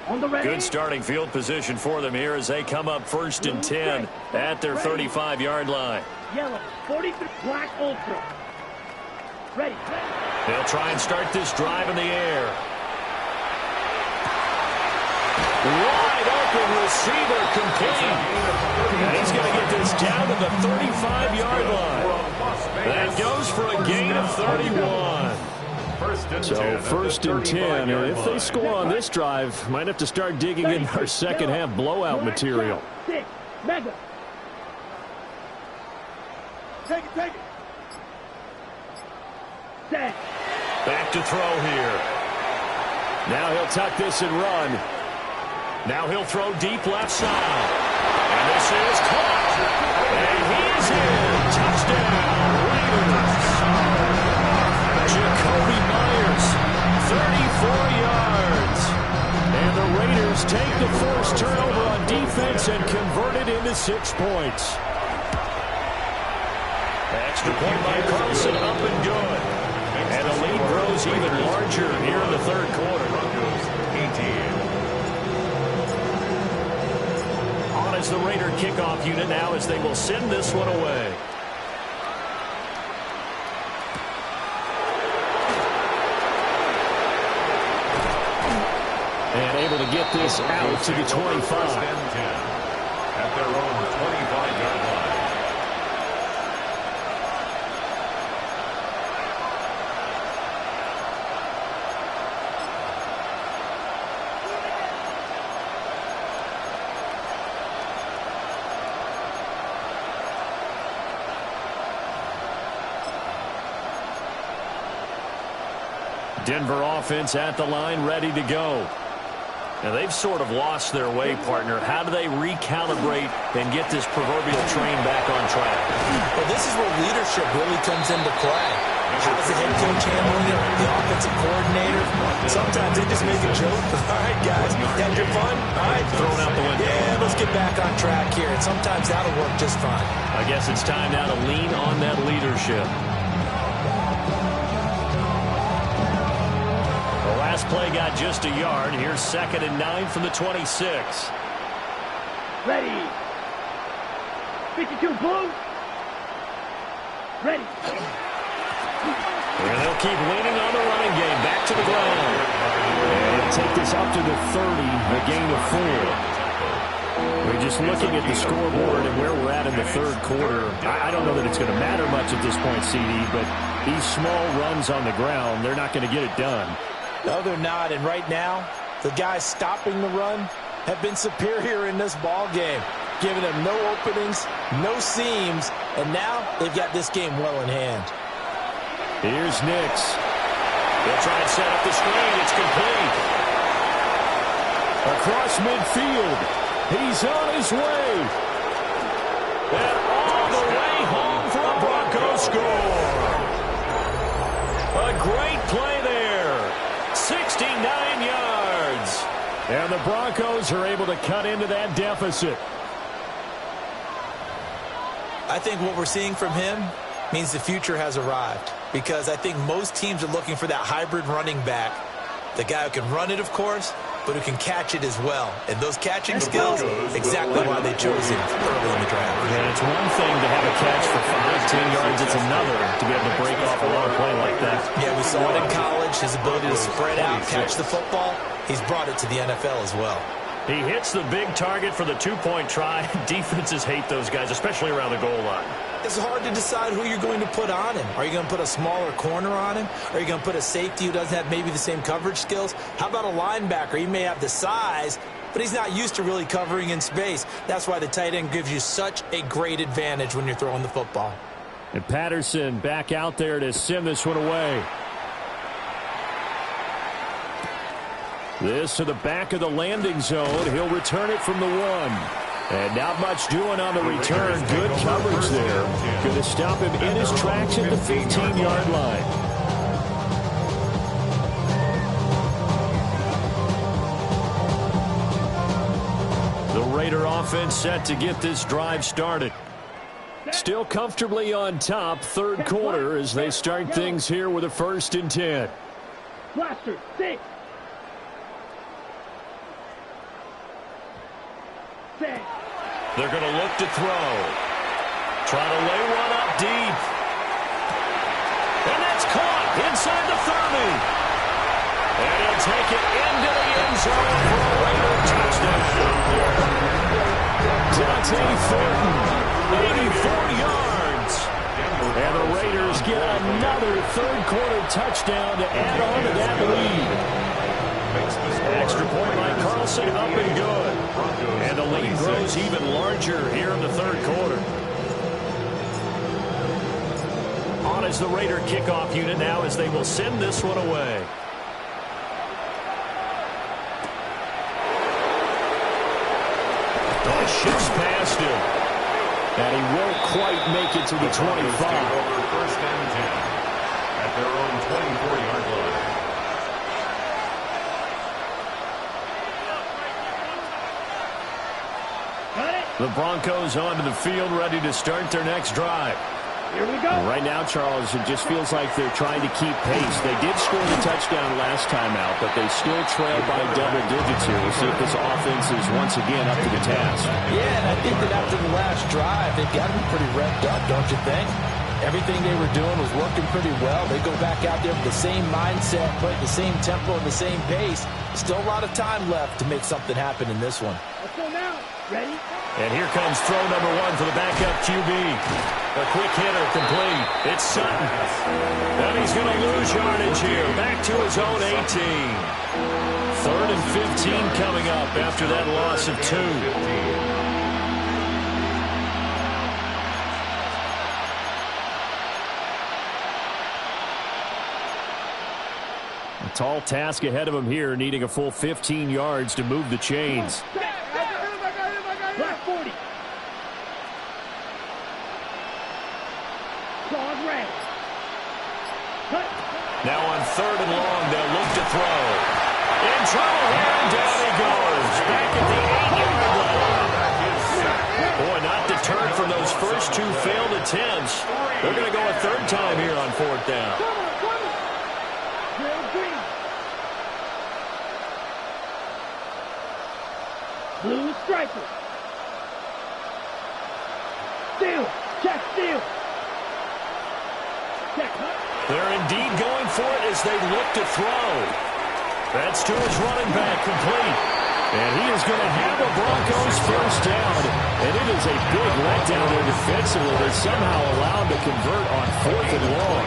On the ready. Good starting field position for them here as they come up 1st and 10 at their 35-yard line. Yellow, 43, black ultra. Ready. They'll try and start this drive in the air. Wide open receiver complete. And he's going to get this down to the 35-yard line. That goes for a gain of 31. So 1st and 10, and if they score on this drive, might have to start digging in our second half blowout material. 6, mega. Take it, take it. Set. Back to throw here. Now he'll tuck this and run. Now he'll throw deep left side. And this is caught. And he's in. Touchdown, Raiders. Jacoby Myers, 34 yards. And the Raiders take the first turnover on defense and convert it into 6 points. Extra point by Carlson, up and good. And the lead grows even larger here in the 3rd quarter. 18. On is the Raider kickoff unit now as they will send this one away. And able to get this out to the 25. At their own 25-yard line. Denver offense at the line, ready to go. Now they've sort of lost their way, partner. How do they recalibrate and get this proverbial train back on track? Well, this is where leadership really comes into play. How's the head coach handling it? The offensive coordinator? Sometimes they just make a joke. All right, guys, you had your fun? All right, thrown out the window. Yeah, let's get back on track here. And sometimes that'll work just fine. I guess it's time now to lean on that leadership. Last play got just a yard. Here's 2nd and 9 from the 26. Ready. 52 blue. Ready. And they'll keep leaning on the running game. Back to the ground. And they'll take this up to the 30, a gain of 4. We're just looking at the scoreboard and where we're at in the 3rd quarter. I don't know that it's going to matter much at this point, CD, but these small runs on the ground, they're not going to get it done. No, they're not. And right now, the guys stopping the run have been superior in this ball game, giving them no openings, no seams, and now they've got this game well in hand. Here's Nix. They'll try and set up the screen. It's complete. Across midfield. He's on his way. And all the way home for a Broncos score. A great play there. 69 yards. And the Broncos are able to cut into that deficit. I think what we're seeing from him means the future has arrived, because I think most teams are looking for that hybrid running back. The guy who can run it, of course, but who can catch it as well. And those catching skills, exactly why they chose him early in the draft. And it's one thing to have a catch for 5-10 yards. It's another to be able to break off a long play like that. Yeah, we saw it in college, his ability to spread out, catch the football. He's brought it to the NFL as well. He hits the big target for the 2-point try. Defenses hate those guys, especially around the goal line. It's hard to decide who you're going to put on him. Are you going to put a smaller corner on him? Are you going to put a safety who doesn't have maybe the same coverage skills? How about a linebacker? He may have the size, but he's not used to really covering in space. That's why the tight end gives you such a great advantage when you're throwing the football. And Patterson back out there to send this one away. This to the back of the landing zone. He'll return it from the 1. And not much doing on the return. Good coverage there. Going to stop him in his tracks at the 15-yard line. The Raider offense set to get this drive started. Still comfortably on top, third quarter, as they start things here with a 1st and 10. Blaster, 6. 6. They're going to look to throw. Trying to lay one up deep. And that's caught inside the 30. And he'll take it into the end zone for a Raider touchdown. Dante Thornton, 84 yards. And the Raiders get another third-quarter touchdown to add on to that lead. Extra point by Carlson, up and good. And the lead grows even larger here in the third quarter. On is the Raider kickoff unit now as they will send this one away. Shifts past him. And he won't quite make it to the 25. Over 1st and 10 at their own 24-yard line. The Broncos onto the field, ready to start their next drive. Here we go. Right now, Charles, it just feels like they're trying to keep pace. They did score the touchdown last time out, but they still trail by double digits here. We'll see if this offense is once again up to the task. Yeah, and I think that after the last drive, they've got to be pretty revved up, don't you think? Everything they were doing was working pretty well. They go back out there with the same mindset, but the same tempo and the same pace. Still a lot of time left to make something happen in this one. Let's go now. Ready? And here comes throw number 1 for the backup QB. A quick hitter complete. It's Sutton. And he's going to lose yardage here. Back to his own 18. 3rd and 15 coming up after that loss of 2. A tall task ahead of him here, needing a full 15 yards to move the chains. Black 40. Claws red. Cut. Now on 3rd and long, they'll look to throw. In trouble here, and down he goes. Back at the 8-yard line. Boy, not deterred from those first 2 failed attempts. They're going to go a 3rd time here on 4th down. Blue striker. Steal. Check steal. Check. They're indeed going for it as they look to throw. That's to his running back, complete. And he is going to have a Broncos 1st down. And it is a big letdown there defensively. They somehow allowed to convert on 4th and long.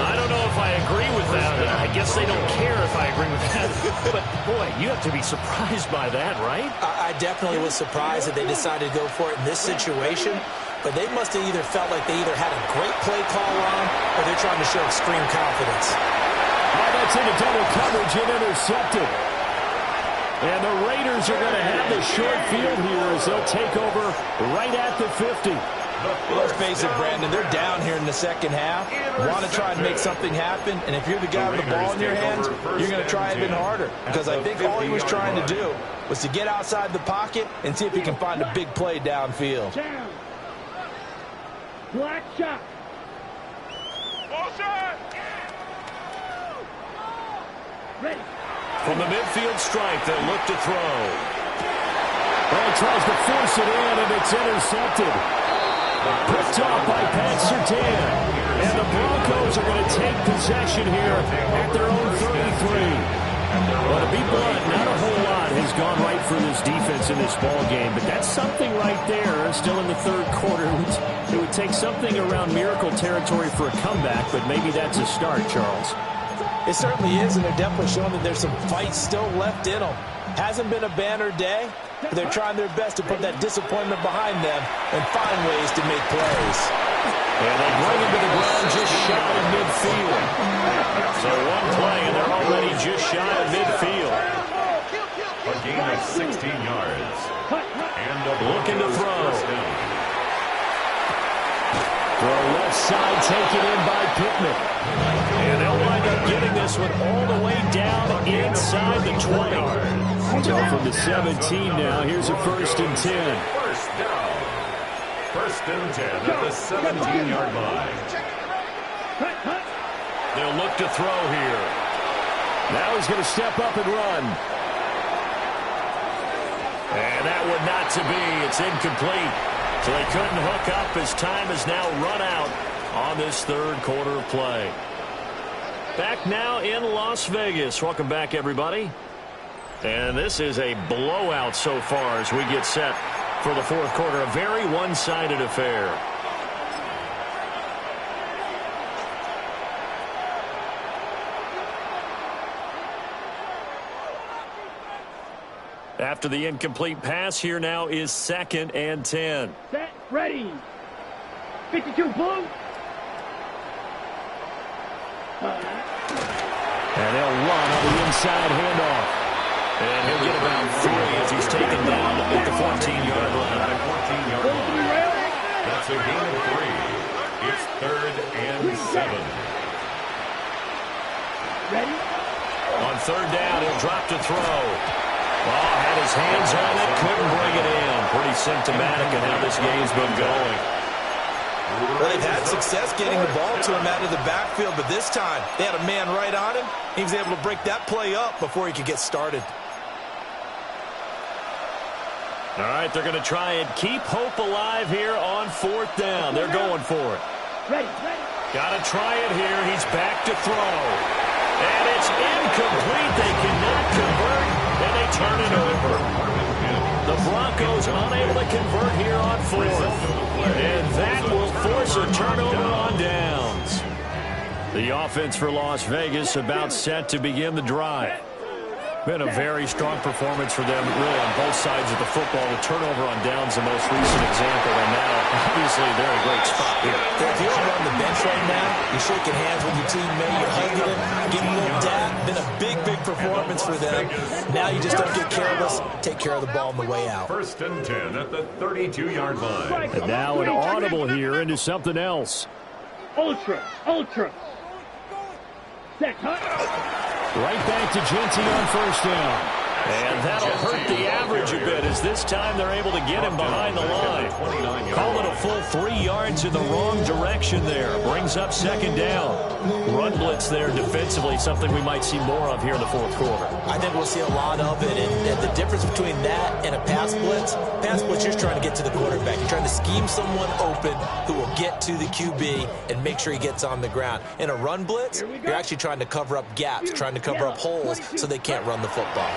I don't know if I agree with that. I guess they don't care if I agree with that. But, boy, you have to be surprised by that, right? I definitely was surprised that they decided to go for it in this situation. But they must have either felt like they either had a great play call on or they're trying to show extreme confidence. Oh, that's into double coverage and intercepted. And the Raiders are going to have the short field here as they'll take over right at the 50. Let's face it, Brandon, they're down here in the second half. Want to try and make something happen, and if you're the guy with the ball in your hands, you're going to try even harder. Because I think all he was trying to do was to get outside the pocket and see if he can find a big play downfield. Down. Black shot. Ready. From the midfield stripe, they'll look to throw. Well, he tries to force it in, and it's intercepted. Picked off by Pat Surtain. And the Broncos are going to take possession here at their own 33. Well, to be blunt, not a whole lot has gone right for this defense in this ball game, but that's something right there. Still in the third quarter, it would take something around miracle territory for a comeback, but maybe that's a start, Charles. It certainly is, and they're definitely showing that there's some fight still left in them. Hasn't been a banner day, but they're trying their best to put that disappointment behind them and find ways to make plays. And they bring him to the ground just shy of midfield. So one play, and they're already just shy of midfield. A gain of 16 yards. And looking to throw. Throw left side, taken in by Pittman. And they'll wind up getting this one all the way down inside the 20. So from the 17 now, here's a 1st and 10. First down. 1st and 10 at the 17-yard line. They'll look to throw here. Now he's going to step up and run. And that one not to be. It's incomplete. So they couldn't hook up as time has now run out on this 3rd quarter of play. Back now in Las Vegas. Welcome back, everybody. And this is a blowout so far as we get set for the 4th quarter. A very one-sided affair. After the incomplete pass, here now is 2nd and 10. Set, ready. 52, blue. And they'll run on the inside handoff. And he'll get about 3 as he's taken down at the 14-yard line. That's a gain of 3. It's 3rd and 7. Ready? On 3rd down, he'll drop to throw. Oh, had his hands on it, couldn't bring it in. Pretty symptomatic of how this game's been going. Well, they've had success getting the ball to him out of the backfield, but this time they had a man right on him. He was able to break that play up before he could get started. All right, they're going to try and keep hope alive here on 4th down. They're going for it. Ready. Got to try it here. He's back to throw. And it's incomplete. They cannot convert, and they turn it over. The Broncos unable to convert here on 4th. And that will force a turnover on downs. The offense for Las Vegas about set to begin the drive. Been a very strong performance for them, really, on both sides of the football. The turnover on downs, the most recent example, and now, obviously, they're in a great spot here. If you're on the bench right now, you're shaking hands with your teammate, you're hugging him, giving a little dab. Been a big performance for them. Now you just don't get careless. Take care of the ball on the way out. 1st and 10 at the 32-yard line. And now an audible here into something else. Ultra. Set, Right back to Genty on 1st down. And that'll hurt the average a bit as this time they're able to get him behind the line. Call it a full 3 yards in the wrong direction there. Brings up 2nd down. Run blitz there defensively, something we might see more of here in the 4th quarter. I think we'll see a lot of it. And the difference between that and a pass blitz, you're just trying to get to the quarterback. You're trying to scheme someone open who will get to the QB and make sure he gets on the ground. In a run blitz, you're actually trying to cover up gaps, trying to cover up holes so they can't run the football.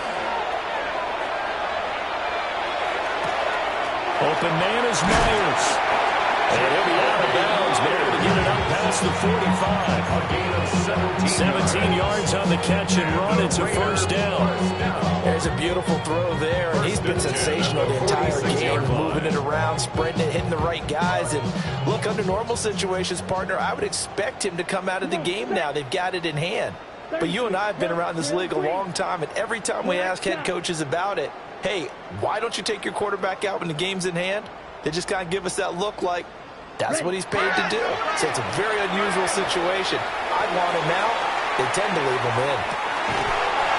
Open man is Myers. And he'll be out of bounds, but able to get it up past the 45. 17 yards on the catch and run. It's a 1st down. There's a beautiful throw there, and he's been sensational the entire game, moving it around, spreading it, hitting the right guys. And look, under normal situations, partner, I would expect him to come out of the game now. They've got it in hand. But you and I have been around this league a long time, and every time we ask head coaches about it, hey, why don't you take your quarterback out when the game's in hand? They just kind of give us that look like that's what he's paid to do. So it's a very unusual situation. I want him out. They tend to leave him in.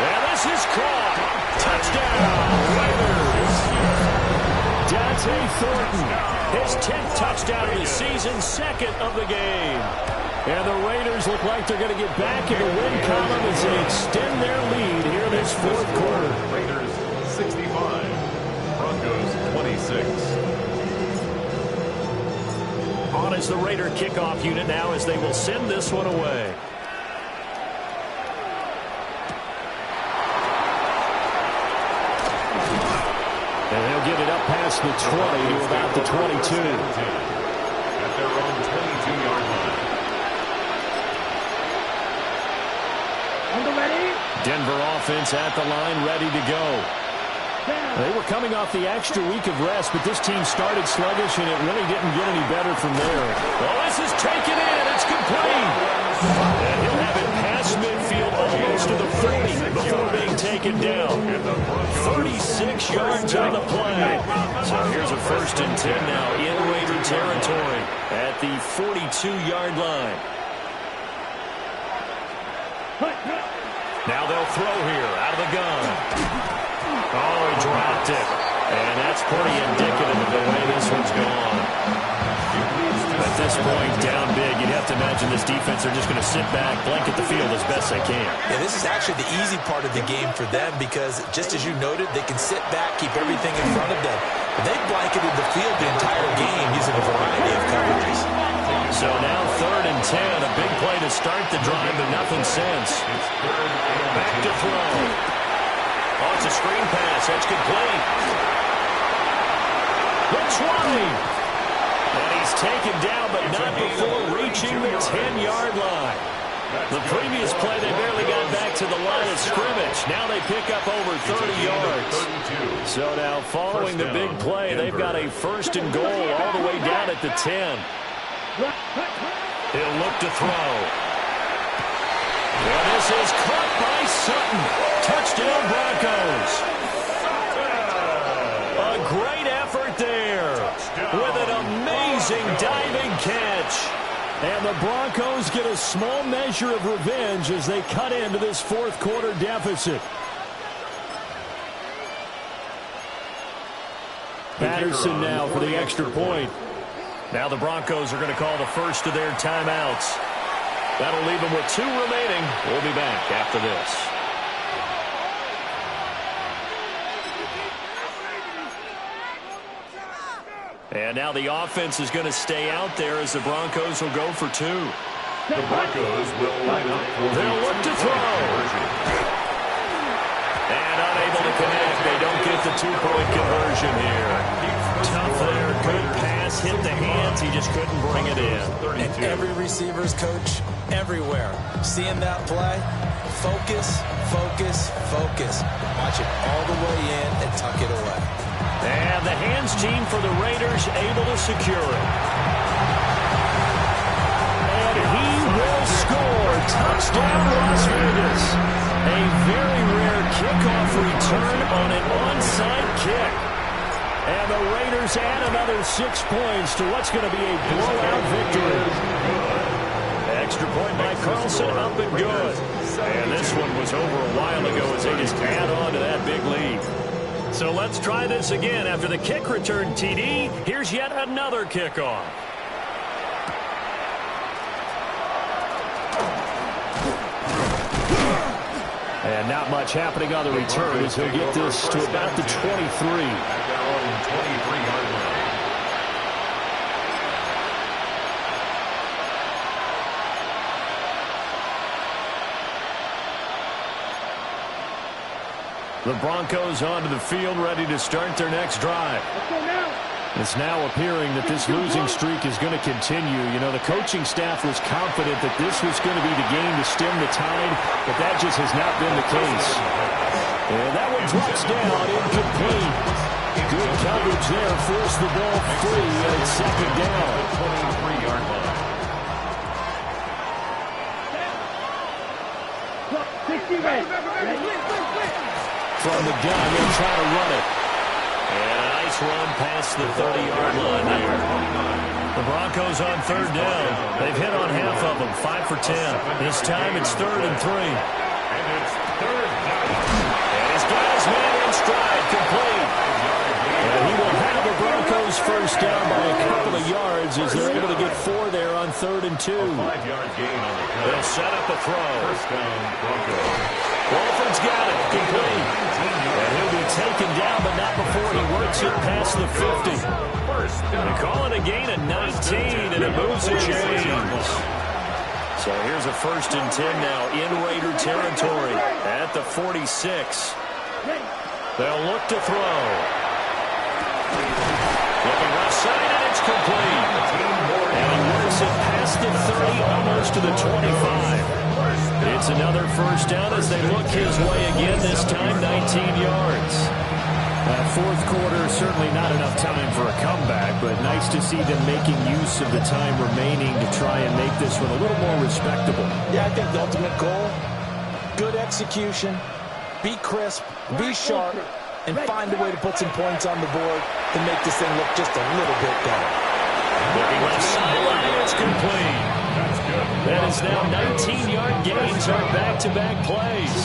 And this is caught. Touchdown, Raiders. Dante Thornton. His 10th touchdown of the season, 2nd of the game. And the Raiders look like they're going to get back in the win column as they extend their lead here in this 4th quarter. Raiders 65, Broncos 26. On is the Raider kickoff unit now as they will send this one away. And they'll get it up past the 20 to about the 22. At their own 22-yard line. Ready? Denver offense at the line, ready to go. They were coming off the extra week of rest, but this team started sluggish, and it really didn't get any better from there. Well, this is taken in. It's complete. And he'll have it past midfield almost to the 40 before being taken down. 36 yards on the play. So here's a 1st and 10 now in Raider territory at the 42-yard line. Now they'll throw here out of the gun. Oh, he dropped it. And that's pretty indicative of the way this one's gone. At this point, down big, you'd have to imagine this defense are just going to sit back, blanket the field as best they can. Yeah, this is actually the easy part of the game for them because, just as you noted, they can sit back, keep everything in front of them. But they've blanketed the field the entire game using a variety of coverages. So now 3rd and 10, a big play to start the drive, but nothing since. Back to throw. Oh, it's a screen pass. That's complete. The 20. And he's taken down, but not before reaching the 10-yard line. The previous play, they barely got back to the line of scrimmage. Now they pick up over 30 yards. So now following the big play, they've got a 1st and goal all the way down at the 10. He'll look to throw. Well, this is caught by Sutton. Touchdown, Broncos. A great effort there with an amazing diving catch. And the Broncos get a small measure of revenge as they cut into this 4th quarter deficit. Patterson now for the extra point. Now the Broncos are going to call the first of their timeouts. That'll leave them with 2 remaining. We'll be back after this. And now the offense is going to stay out there as the Broncos will go for 2. The Broncos will line up for they'll look to throw. And unable to connect. They don't get the 2-point conversion here. Tough there. Good pass. Hit the hands. He just couldn't bring it in. And every receiver's coach everywhere. Seeing that play, focus, focus, focus. Watch it all the way in and tuck it away. And the hands team for the Raiders able to secure it. And he will score. Touchdown, Las Vegas. A very rare kickoff return on an onside kick. And the Raiders add another 6 points to what's going to be a blowout victory. Extra point by Carlson, up and good. And this one was over a while ago as they just add on to that big lead. So let's try this again. After the kick return TD, here's yet another kickoff. And not much happening on the return as he'll get this to about the 23. At their own 23-yard line. The Broncos onto the field, ready to start their next drive. It's now appearing that this losing streak is going to continue. You know, the coaching staff was confident that this was going to be the game to stem the tide, but that just has not been the case. And that one drops down, incomplete. Good coverage there, forced the ball free, and it's 2nd down. 23-yard line. 60 ready. From the gun, they'll try to run it. And a nice run past the 30-yard line there. The Broncos on 3rd down. They've hit on half of them, 5 for 10. This time it's 3rd and 3. And it's 3rd down. And he's got his man in stride, complete. And he will have the Broncos first down by a couple of yards as they're able to get 4 there on 3rd and 2. 5-yard gain on the play. They'll set up a throw. First down, Broncos. Walford's got it, complete. And he'll be taken down, but not before he works it past the 50. They call it a gain of 19, and it moves the chains. So here's a 1st and 10 now in Raider territory at the 46. They'll look to throw. Looking left side, and it's complete. And he works it past the 30, almost to the 25. It's another first down as they look his way again, this time 19 yards. Fourth quarter, certainly not enough time for a comeback, but nice to see them making use of the time remaining to try and make this one a little more respectable. Yeah, I think the ultimate goal, good execution, be crisp, be sharp, and find a way to put some points on the board to make this thing look just a little bit better. Looking left sideline, it's complete. That is now 19-yard gains on back-to-back plays.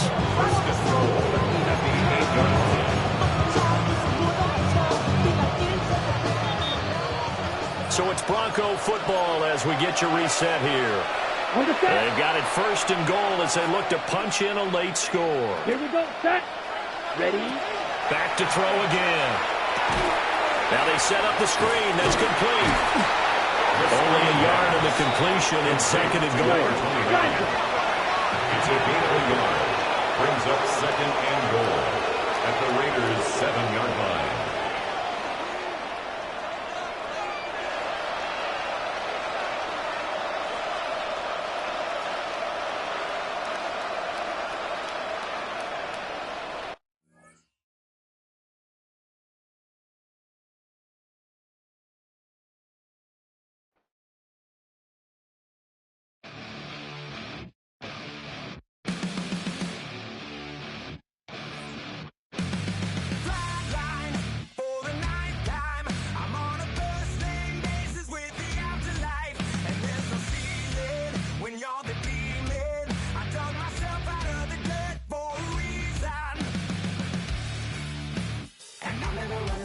So it's Bronco football as we get you reset here. They've got it first and goal as they look to punch in a late score. Here we go, set, ready. Back to throw again. Now they set up the screen. That's complete. Only a yard of the completion in second and goal. It's a gain of a yard. Brings up second and goal at the Raiders' 7-yard line.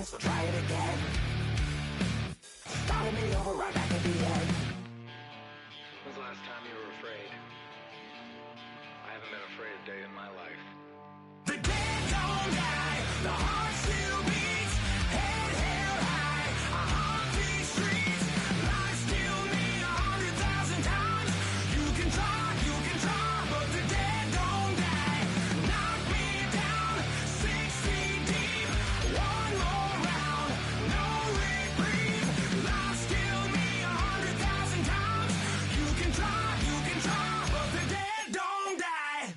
So try it again. Started me over right back at the end. When's the last time you were afraid? I haven't been afraid a day in my life. The dead don't die, the heart still beats, head held high, I haunt these streets, life still me 100,000 times. You can try, but the dead don't die. Knock me down, 6 feet deep, one more round, no reprieve, life still me 100,000 times. You can try, but the dead don't die.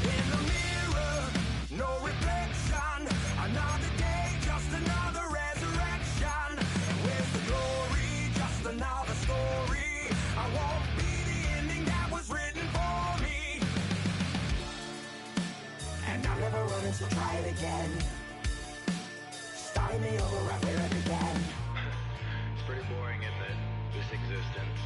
In the mirror, no reflection. Another day, just another resurrection. And where's the glory? Just another story. I won't be the ending that was written for me. And I'm never running, so try it again. Starting me over right where it began. It's pretty boring, isn't it? This existence.